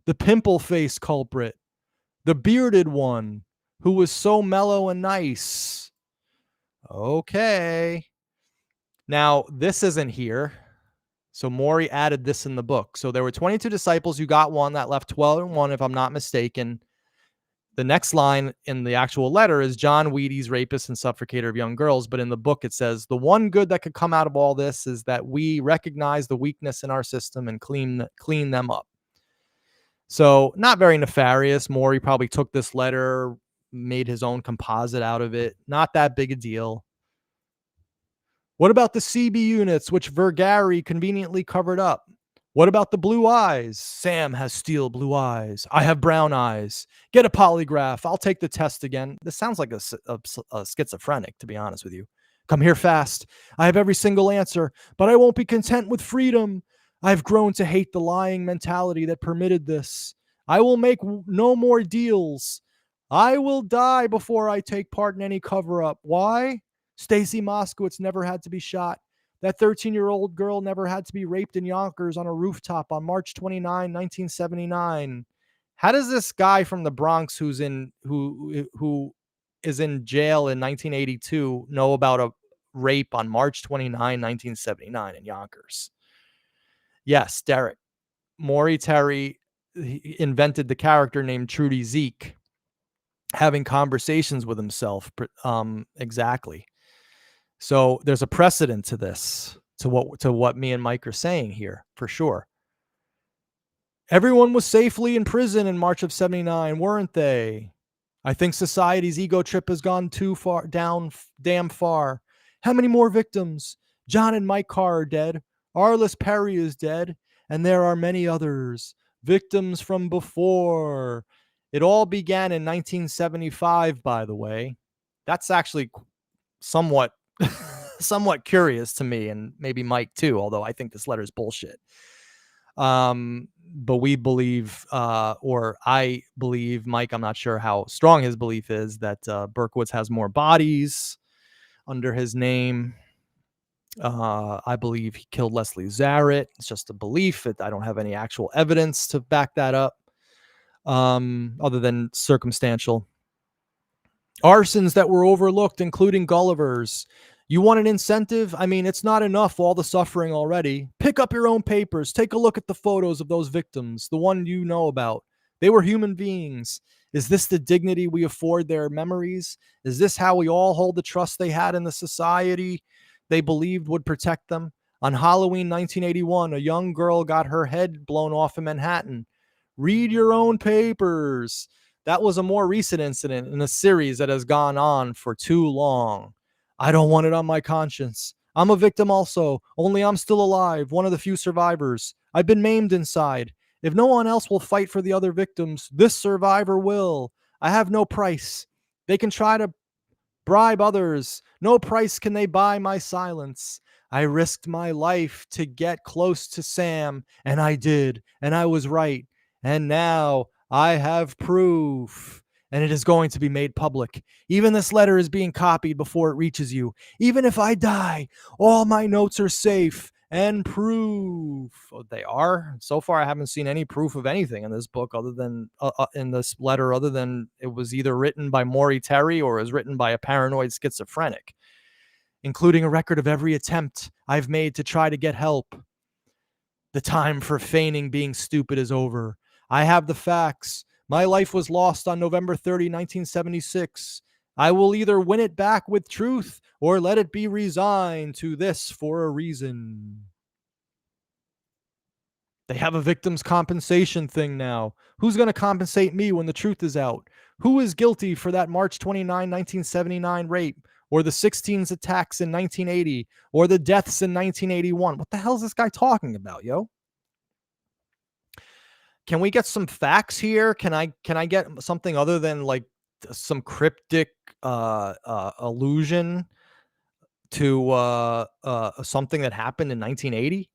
The pimple face culprit? The bearded one who was so mellow and nice? Okay. Now, this isn't here. So Maury added this in the book. So there were 22 disciples. You got 1. That left 12 and 1, if I'm not mistaken. The next line in the actual letter is John Wheaties, rapist and suffocator of young girls. But in the book, it says, the one good that could come out of all this is that we recognize the weakness in our system and clean them up. So not very nefarious. Maury probably took this letter, made his own composite out of it. Not that big a deal. What about the CB units, which Vergari conveniently covered up? What about the blue eyes? Sam has steel blue eyes. I have brown eyes. Get a polygraph. I'll take the test again. This sounds like a schizophrenic, to be honest with you. Come here fast. I have every single answer, but I won't be content with freedom. I've grown to hate the lying mentality that permitted this. I will make no more deals. I will die before I take part in any cover-up. Why? Stacy Moskowitz never had to be shot. That 13-year-old girl never had to be raped in Yonkers on a rooftop on March 29, 1979. How does this guy from the Bronx who is in jail in 1982 know about a rape on March 29, 1979 in Yonkers? Yes, Derek. Maury Terry invented the character named Trudy Zeke, having conversations with himself. Exactly. So there's a precedent to this, to what me and Mike are saying here, for sure. Everyone was safely in prison in March of 79, weren't they? I think society's ego trip has gone too far down, damn far. How many more victims? John and Mike Carr are dead. Arliss Perry is dead. And there are many others. Victims from before. It all began in 1975, by the way. That's actually somewhat curious to me, and maybe Mike too, although I think this letter is bullshit. But we believe, or I believe, Mike, I'm not sure how strong his belief is, that Berkowitz has more bodies under his name. I believe he killed Leslie Zarrett. It's just a belief. I don't have any actual evidence to back that up, other than circumstantial. Arsons that were overlooked, including Gulliver's. You want an incentive? I mean, it's not enough, all the suffering already. Pick up your own papers. Take a look at the photos of those victims, the one you know about. They were human beings. Is this the dignity we afford their memories? Is this how we all hold the trust they had in the society they believed would protect them? On Halloween 1981, a young girl got her head blown off in Manhattan. Read your own papers. That was a more recent incident in a series that has gone on for too long. I don't want it on my conscience. I'm a victim also, only I'm still alive, one of the few survivors. I've been maimed inside. If no one else will fight for the other victims, this survivor will. I have no price. They can try to bribe others. No price can they buy my silence. I risked my life to get close to Sam, and I did, and I was right. And now I have proof, and it is going to be made public. Even this letter is being copied before it reaches you. Even if I die, all my notes are safe and proof. Oh, they are. So far, I haven't seen any proof of anything in this book other than in this letter, other than it was either written by Maury Terry or is written by a paranoid schizophrenic, including a record of every attempt I've made to try to get help. The time for feigning being stupid is over. I have the facts. My life was lost on November 30, 1976. I will either win it back with truth or let it be resigned to this for a reason. They have a victim's compensation thing now. Who's going to compensate me when the truth is out? Who is guilty for that March 29, 1979 rape, or the 16 attacks in 1980, or the deaths in 1981? What the hell is this guy talking about, yo? Can we get some facts here? Can I get something other than like some cryptic allusion to something that happened in 1980?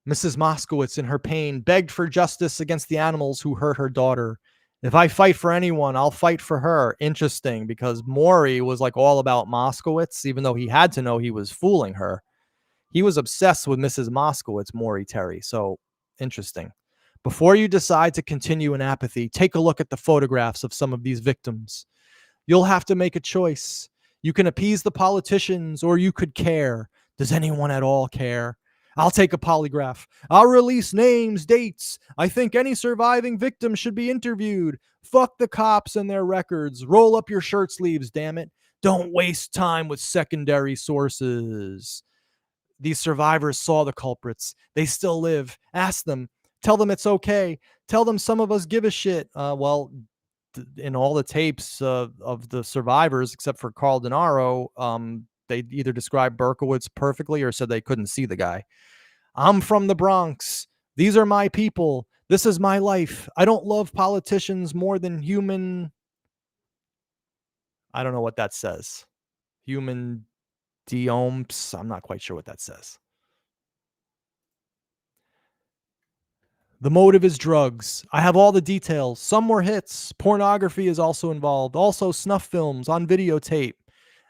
Mrs. Moskowitz, in her pain, begged for justice against the animals who hurt her daughter. If I fight for anyone, I'll fight for her. Interesting, because Maury was like all about Moskowitz, even though he had to know he was fooling her. He was obsessed with Mrs. Moskowitz, Maury Terry. So interesting. Before you decide to continue in apathy, take a look at the photographs of some of these victims. You'll have to make a choice. You can appease the politicians, or you could care. Does anyone at all care? I'll take a polygraph. I'll release names, dates. I think any surviving victim should be interviewed. Fuck the cops and their records. Roll up your shirt sleeves, damn it. Don't waste time with secondary sources. These survivors saw the culprits. They still live. Ask them. Tell them it's okay. Tell them some of us give a shit. In all the tapes of the survivors, except for Carl Denaro, they either described Berkowitz perfectly or said they couldn't see the guy. I'm from the Bronx. These are my people. This is my life. I don't love politicians more than human. I don't know what that says. Human diomes. I'm not quite sure what that says. The motive is drugs. I have all the details. Some were hits. Pornography is also involved. Also snuff films on videotape.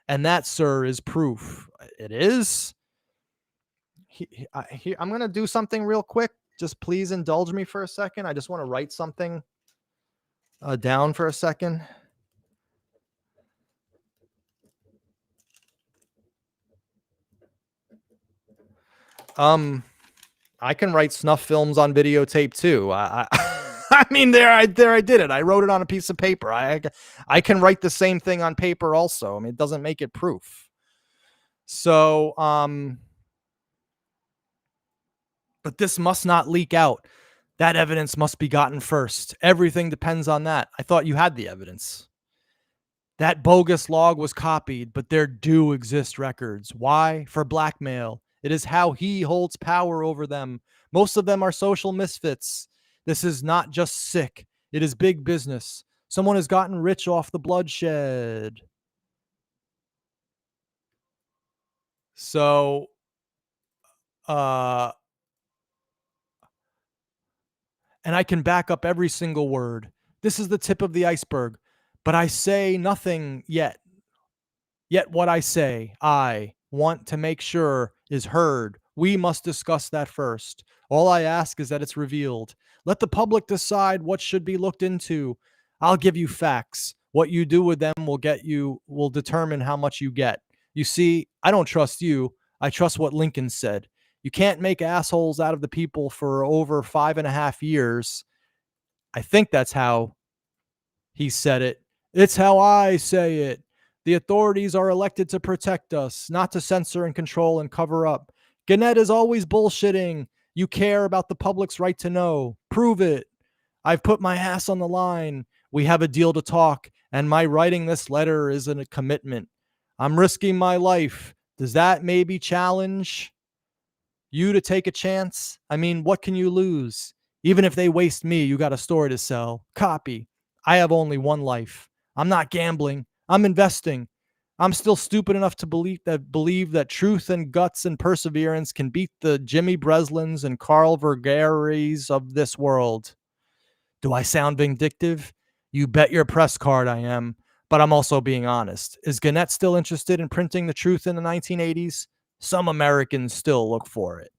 And that, sir, is proof. It is? I'm going to do something real quick. Just please indulge me for a second. I just want to write something down for a second. I can write snuff films on videotape too. I mean, there I did it. I wrote it on a piece of paper. I can write the same thing on paper also. I mean, it doesn't make it proof. So, but this must not leak out. That evidence must be gotten first. Everything depends on that. I thought you had the evidence. That bogus log was copied, but there do exist records. Why? For blackmail. It is how he holds power over them. Most of them are social misfits. This is not just sick. It is big business. Someone has gotten rich off the bloodshed. So, and I can back up every single word. This is the tip of the iceberg, but I say nothing yet. Yet what I say, I want to make sure is heard. We must discuss that first. All I ask is that it's revealed. Let the public decide what should be looked into. I'll give you facts. What you do with them will determine how much you get. You see, I don't trust you. I trust what Lincoln said. You can't make assholes out of the people for over 5.5 years. I think that's how he said it. It's how I say it. The authorities are elected to protect us, not to censor and control and cover up. Gannett is always bullshitting. You care about the public's right to know. Prove it. I've put my ass on the line. We have a deal to talk, and my writing this letter isn't a commitment. I'm risking my life. Does that maybe challenge you to take a chance? I mean, what can you lose? Even if they waste me, you got a story to sell. Copy. I have only one life. I'm not gambling. I'm investing. I'm still stupid enough to believe that truth and guts and perseverance can beat the Jimmy Breslins and Carl Vergeres of this world. Do I sound vindictive? You bet your press card I am, but I'm also being honest. Is Gannett still interested in printing the truth in the 1980s? Some Americans still look for it.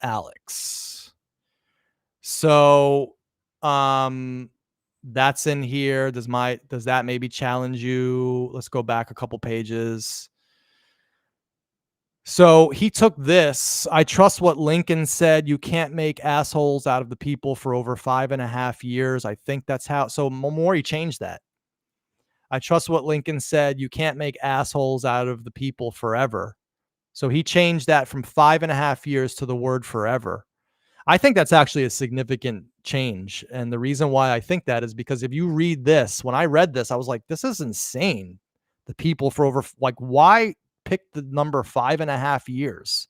Alex. So, that's in here. Does that maybe challenge you? Let's go back a couple pages. So he took this. I trust what Lincoln said. You can't make assholes out of the people for over 5.5 years. I think that's how. So Maury changed that. I trust what Lincoln said. You can't make assholes out of the people forever. So he changed that from 5.5 years to the word forever. I think that's actually a significant change. And the reason why I think that is because if you read this, when I read this, I was like, this is insane. The people for over, like, why pick the number 5.5 years?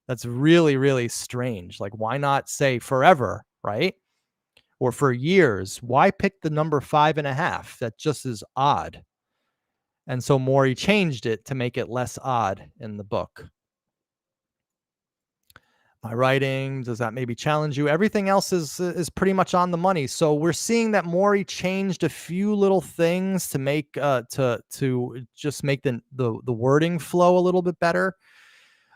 That's really, really strange. Like, why not say forever, right? Or for years? Why pick the number 5.5? That just is odd. And so Maury changed it to make it less odd in the book. My writing, does that maybe challenge you? Everything else is pretty much on the money. So we're seeing that Maury changed a few little things to make to just make the wording flow a little bit better.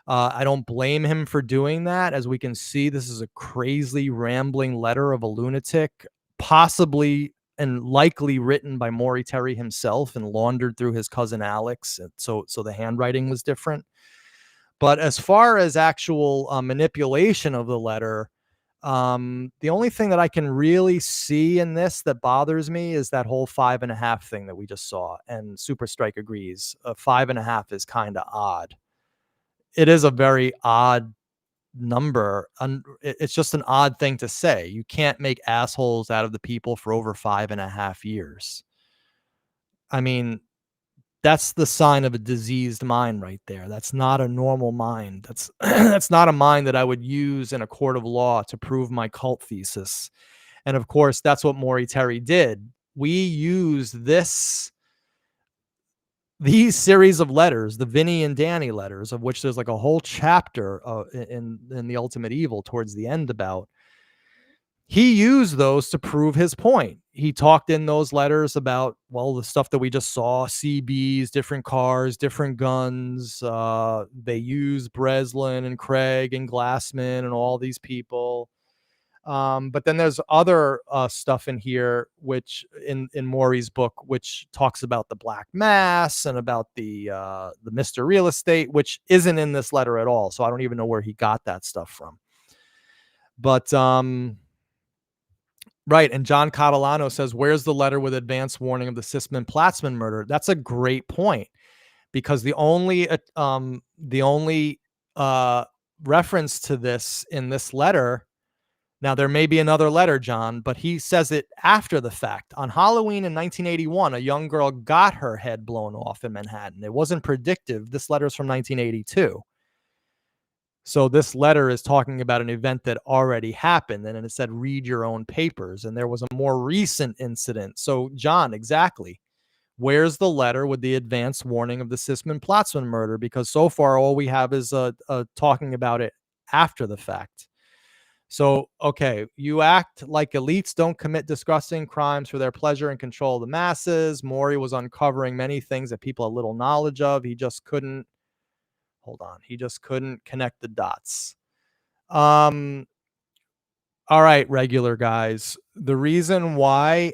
I don't blame him for doing that. As we can see, this is a crazy rambling letter of a lunatic, possibly and likely written by Maury Terry himself and laundered through his cousin Alex. And so the handwriting was different. But as far as actual manipulation of the letter, the only thing that I can really see in this that bothers me is that whole 5.5 thing that we just saw. And Super Strike agrees. 5.5 is kind of odd. It is a very odd number. It's just an odd thing to say. You can't make assholes out of the people for over 5.5 years. I mean, that's the sign of a diseased mind right there. That's not a normal mind. That's that's not a mind that I would use in a court of law to prove my cult thesis. And of course, that's what Maury Terry did. We use these series of letters, the Vinny and Danny letters, of which there's like a whole chapter in The Ultimate Evil towards the end about. He used those to prove his point. He talked in those letters about, well, the stuff that we just saw, CBs, different cars, different guns. They used Breslin and Craig and Glassman and all these people. But then there's other stuff in here, which in Maury's book, which talks about the Black Mass and about the Mr. Real Estate, which isn't in this letter at all. So I don't even know where he got that stuff from. But right. And John Catalano says, where's the letter with advance warning of the Sisman-Platzman murder? That's a great point, because the only reference to this in this letter, now there may be another letter, John, but he says it after the fact. On Halloween in 1981, a young girl got her head blown off in Manhattan. It wasn't predictive. This letter is from 1982. So this letter is talking about an event that already happened, and it said, read your own papers. And there was a more recent incident. So, John, exactly. Where's the letter with the advance warning of the Sisman-Platzman murder? Because so far, all we have is talking about it after the fact. So, okay, you act like elites don't commit disgusting crimes for their pleasure and control the masses. Maury was uncovering many things that people had little knowledge of. He just couldn't connect the dots. All right, regular guys. The reason why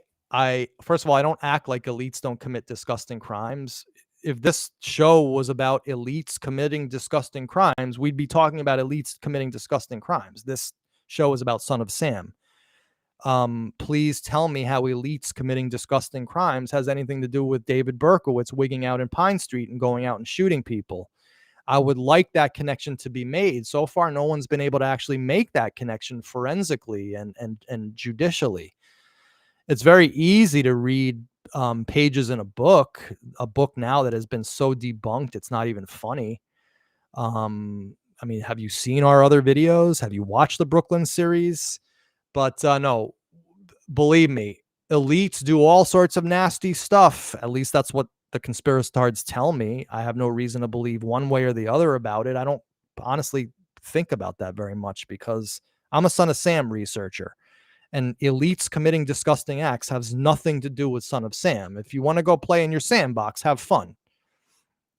first of all, I don't act like elites don't commit disgusting crimes. If this show was about elites committing disgusting crimes, we'd be talking about elites committing disgusting crimes. This show is about Son of Sam. Please tell me how elites committing disgusting crimes has anything to do with David Berkowitz wigging out in Pine Street and going out and shooting people. I would like that connection to be made. So far, no one's been able to actually make that connection forensically and judicially. It's very easy to read pages in a book now that has been so debunked, it's not even funny. I mean, have you seen our other videos? Have you watched the Brooklyn series? But no, believe me, elites do all sorts of nasty stuff. At least that's what the conspiracists tell me. I have no reason to believe one way or the other about it. I don't honestly think about that very much because I'm a Son of Sam researcher. And elites committing disgusting acts has nothing to do with Son of Sam. If you want to go play in your sandbox, have fun.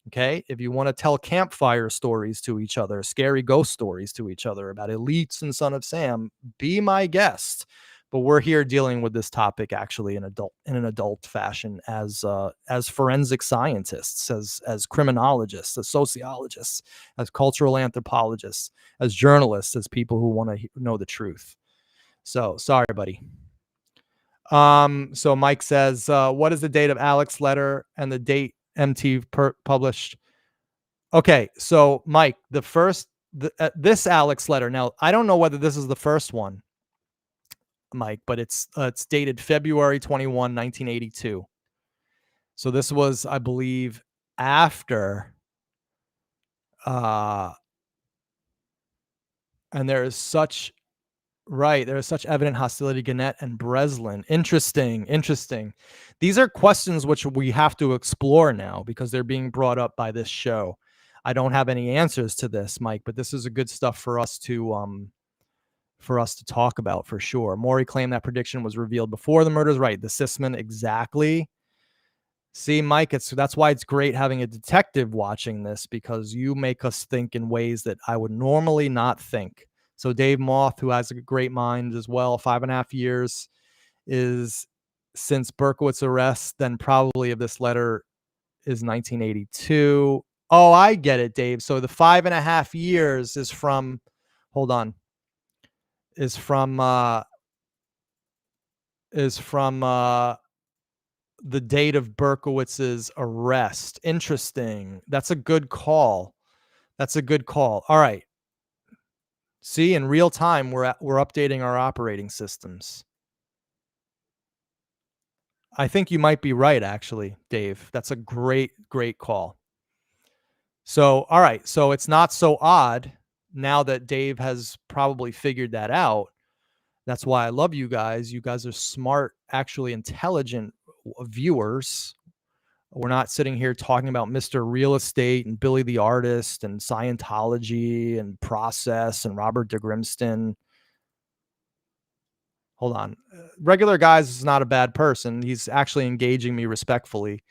Okay. If you want to tell campfire stories to each other, scary ghost stories to each other about elites and Son of Sam, be my guest. But we're here dealing with this topic actually in an adult fashion as forensic scientists, as criminologists, as sociologists, as cultural anthropologists, as journalists, as people who want to know the truth. So sorry, buddy. So Mike says, what is the date of Alex's letter and the date MT published? Okay, so Mike, this Alex letter. Now, I don't know whether this is the first one, Mike, but it's dated February 21, 1982. So this was, I believe, after and there is such evident hostility, Gannett and Breslin. Interesting. These are questions which we have to explore now because they're being brought up by this show. I don't have any answers to this, Mike, but this is a good stuff for us to talk about for sure. Maury claimed that prediction was revealed before the murders. Right, the Sisman, exactly. See, Mike, that's why it's great having a detective watching this because you make us think in ways that I would normally not think. So Dave Moth, who has a great mind as well, 5.5 years is since Berkowitz's arrest, then probably if this letter is 1982. Oh, I get it, Dave. So the 5.5 years is from, hold on, is from the date of Berkowitz's arrest. Interesting. That's a good call. All right. See, in real time, we're updating our operating systems. I think you might be right, actually, Dave. That's a great call. So, all right. So it's not so odd now that Dave has probably figured that out. That's why I love you guys. You guys are smart, actually intelligent viewers. We're not sitting here talking about Mr. Real Estate and Billy the Artist and Scientology and Process and Robert de Grimston. Hold on. Regular Guys is not a bad person. He's actually engaging me respectfully.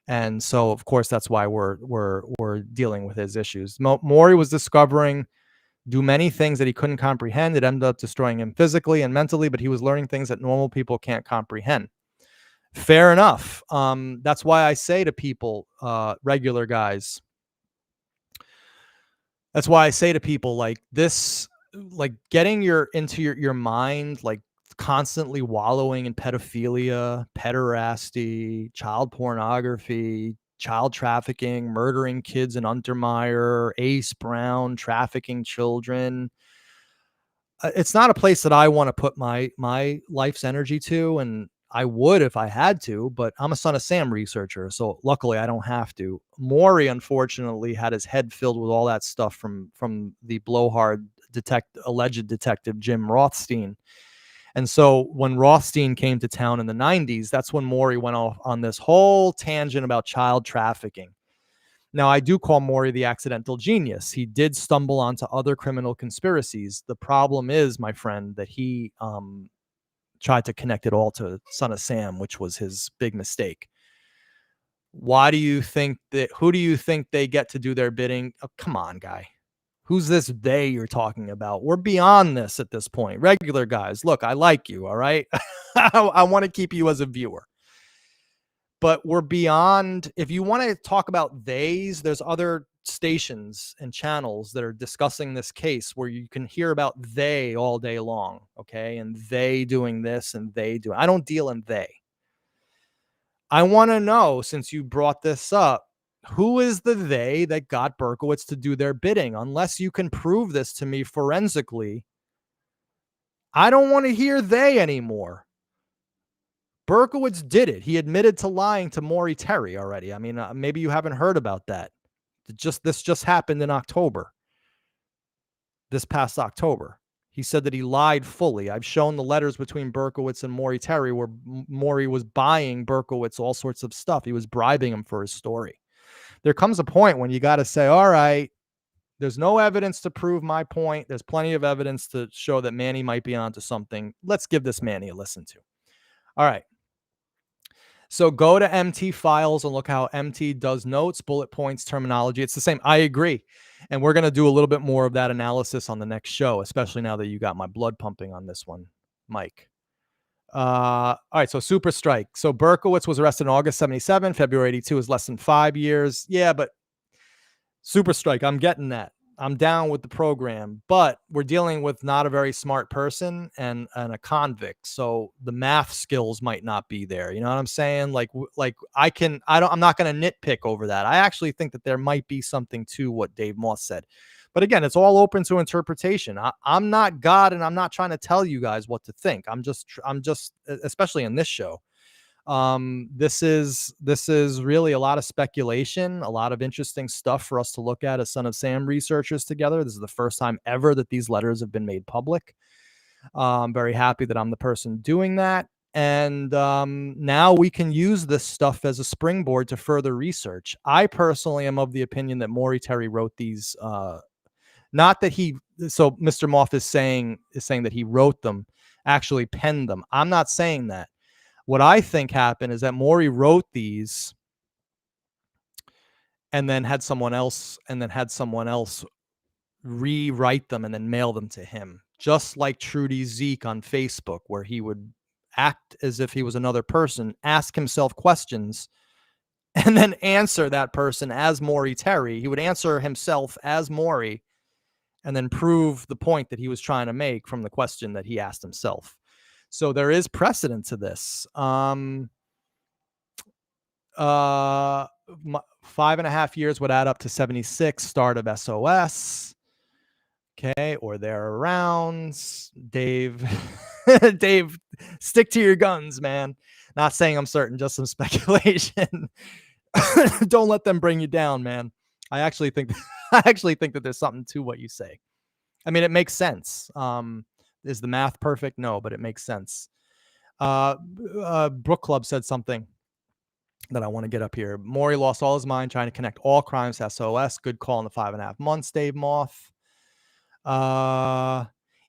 And so, of course, that's why we're dealing with his issues. Maury was discovering do many things that he couldn't comprehend. It ended up destroying him physically and mentally, but he was learning things that normal people can't comprehend. Fair enough. That's why I say to people, regular guys, that's why I say to people like this, like getting into your mind, like constantly wallowing in pedophilia, pederasty, child pornography, child trafficking, murdering kids in Untermeyer, Ace Brown, trafficking children. It's not a place that I want to put my life's energy to, and I would if I had to, but I'm a Son of Sam researcher, so luckily I don't have to. Maury, unfortunately, had his head filled with all that stuff from the blowhard alleged detective Jim Rothstein. And so when Rothstein came to town in the 90s, that's when Maury went off on this whole tangent about child trafficking. Now, I do call Maury the accidental genius. He did stumble onto other criminal conspiracies. The problem is, my friend, that he tried to connect it all to Son of Sam, which was his big mistake. Who do you think they get to do their bidding? Oh, come on, guy. Who's this they you're talking about? We're beyond this at this point. Regular guys, look, I like you, all right? I want to keep you as a viewer. But we're beyond. If you want to talk about theys, there's other stations and channels that are discussing this case where you can hear about they all day long. Okay. And they doing this and they do. I don't deal in they. I want to know, since you brought this up, who is the they that got Berkowitz to do their bidding? Unless you can prove this to me forensically, I don't want to hear they anymore. Berkowitz did it. He admitted to lying to Maury Terry already. I mean, maybe you haven't heard about that. This just happened in October. This past October. He said that he lied fully. I've shown the letters between Berkowitz and Maury Terry where Maury was buying Berkowitz all sorts of stuff. He was bribing him for his story. There comes a point when you got to say, all right, there's no evidence to prove my point. There's plenty of evidence to show that Manny might be onto something. Let's give this Manny a listen to. All right. So go to MT files and look how MT does notes, bullet points, terminology. It's the same. I agree. And we're going to do a little bit more of that analysis on the next show, especially now that you got my blood pumping on this one, Mike. All right. So super strike. So Berkowitz was arrested in August 77. February 82 is less than 5 years. Yeah, but super strike. I'm getting that. I'm down with the program, but we're dealing with not a very smart person and a convict. So the math skills might not be there. You know what I'm saying? I'm not going to nitpick over that. I actually think that there might be something to what Dave Moss said, but again, it's all open to interpretation. I'm not God, and I'm not trying to tell you guys what to think. I'm just, especially in this show. This is really a lot of speculation, a lot of interesting stuff for us to look at as Son of Sam researchers together. This is the first time ever that these letters have been made public. I'm very happy that I'm the person doing that. And now we can use this stuff as a springboard to further research. I personally am of the opinion that Maury Terry wrote these, not that he, so Mr. Moff is saying that he wrote them, actually penned them. I'm not saying that. What I think happened is that Maury wrote these and then had someone else rewrite them and then mail them to him. Just like Trudy Zeke on Facebook, where he would act as if he was another person, ask himself questions, and then answer that person as Maury Terry. He would answer himself as Maury and then prove the point that he was trying to make from the question that he asked himself. So there is precedent to this. 5.5 years would add up to 76. Start of SOS. Okay, or there around. Dave, Dave, stick to your guns, man. Not saying I'm certain, just some speculation. Don't let them bring you down, man. I actually think that there's something to what you say. I mean, it makes sense. Is the math perfect? No, but it makes sense. Brook Club said something that I want to get up here. Maury lost all his mind trying to connect all crimes to SOS. Good call in the 5.5 months, Dave Moth.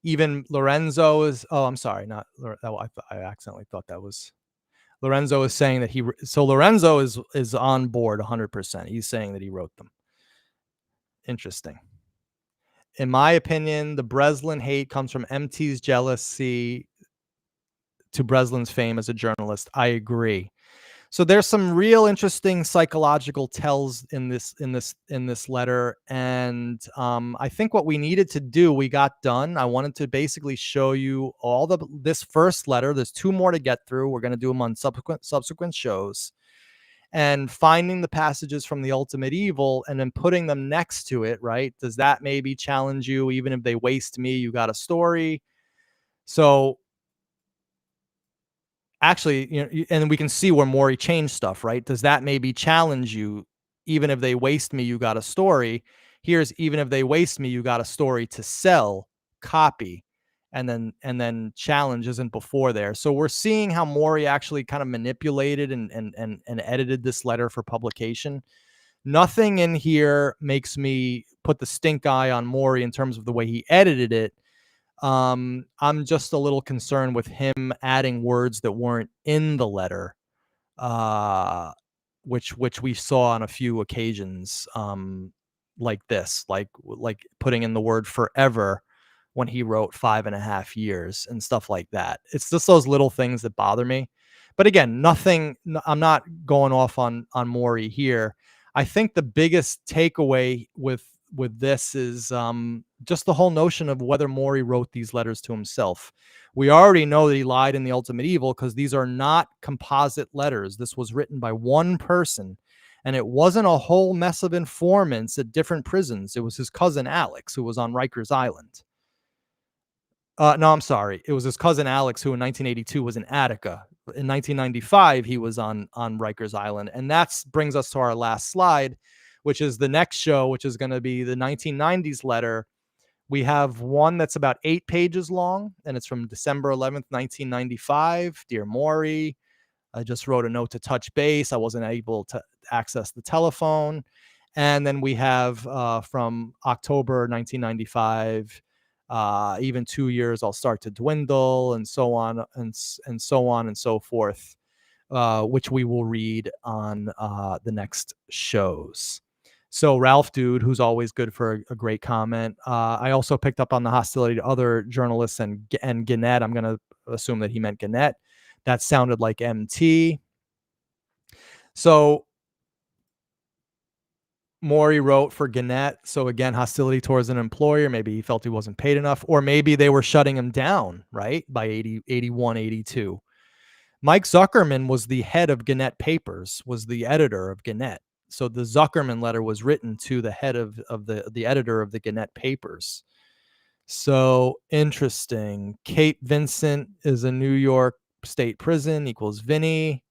Even Lorenzo is, oh, I'm sorry. Not, I accidentally thought that was, Lorenzo is saying that Lorenzo is on board 100%. He's saying that he wrote them. Interesting. In my opinion, the Breslin hate comes from MT's jealousy to Breslin's fame as a journalist. I agree. So there's some real interesting psychological tells in this letter, and I think what we needed to do, we got done. I wanted to basically show you this first letter. There's 2 more to get through. We're going to do them on subsequent shows, and finding the passages from the Ultimate Evil and then putting them next to it. Right? Does that maybe challenge you? Even if they waste me, you got a story. So actually, you know, and we can see where Maury changed stuff, right? Does that maybe challenge you? Even if they waste me, you got a story. Here's, even if they waste me, you got a story to sell, copy, and then challenge isn't before there. So we're seeing how Maury actually kind of manipulated and edited this letter for publication. Nothing in here makes me put the stink eye on Maury in terms of the way he edited it. I'm just a little concerned with him adding words that weren't in the letter, which we saw on a few occasions, like this, like putting in the word forever when he wrote 5.5 years and stuff like that. It's just those little things that bother me. But again, nothing. I'm not going off on Maury here. I think the biggest takeaway with this is just the whole notion of whether Maury wrote these letters to himself. We already know that he lied in The Ultimate Evil because these are not composite letters. This was written by one person, and it wasn't a whole mess of informants at different prisons. It was his cousin Alex, who was on Rikers Island. No, I'm sorry. It was his cousin Alex, who in 1982 was in Attica. In 1995, he was on Rikers Island, and that brings us to our last slide, which is the next show, which is going to be the 1990s letter. We have one that's about 8 pages long, and it's from December 11th, 1995. Dear Maury, I just wrote a note to touch base. I wasn't able to access the telephone. And then we have from October 1995, even 2 years, I'll start to dwindle, and so on and so on and so forth, which we will read on the next shows. So Ralph Dude, who's always good for a great comment. I also picked up on the hostility to other journalists and Gannett. I'm going to assume that he meant Gannett. That sounded like MT. So Maury wrote for Gannett. So again, hostility towards an employer. Maybe he felt he wasn't paid enough, or maybe they were shutting him down, right? By 81, 82. Mike Zuckerman was the head of Gannett Papers, was the editor of Gannett. So the Zuckerman letter was written to the head of the editor of the Gannett Papers. So interesting. Cape Vincent is a New York State prison equals Vinny.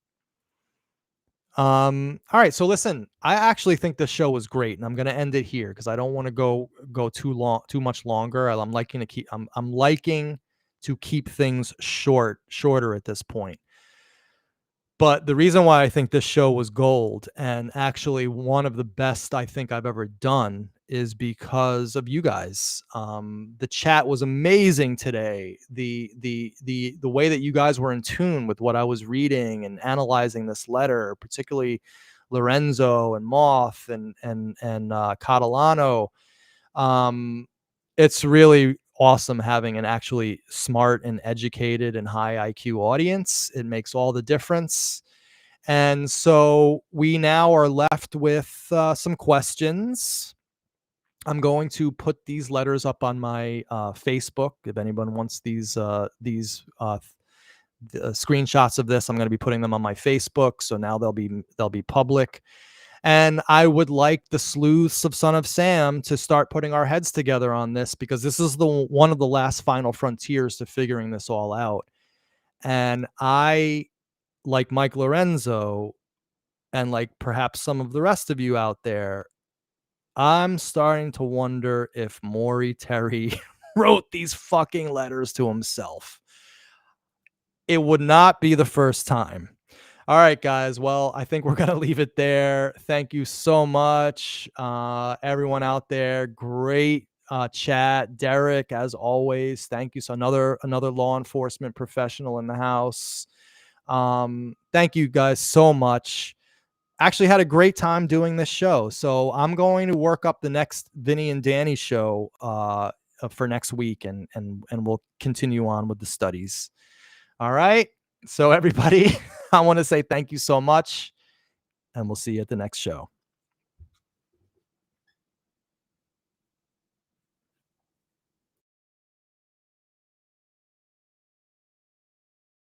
All right. So listen, I actually think this show was great, and I'm going to end it here because I don't want to go too much longer. I'm liking to keep things shorter at this point. But the reason why I think this show was gold, and actually one of the best I think I've ever done, is because of you guys. The chat was amazing today. The way that you guys were in tune with what I was reading and analyzing this letter, particularly Lorenzo and Moth and Catalano. It's really awesome having an actually smart and educated and high IQ audience. It makes all the difference. And so we now are left with some questions. I'm going to put these letters up on my Facebook. If anyone wants these screenshots of this, I'm going to be putting them on my Facebook. So now they'll be public. And I would like the sleuths of Son of Sam to start putting our heads together on this, because this is one of the last final frontiers to figuring this all out. And I, like Mike Lorenzo, and like perhaps some of the rest of you out there, I'm starting to wonder if Maury Terry wrote these fucking letters to himself. It would not be the first time. All right, guys. Well, I think we're going to leave it there. Thank you so much, everyone out there. Great chat. Derek, as always, thank you. So another law enforcement professional in the house. Thank you guys so much. Actually had a great time doing this show. So I'm going to work up the next Vinny and Danny show for next week, and we'll continue on with the studies. All right. So everybody, I want to say thank you so much, and we'll see you at the next show.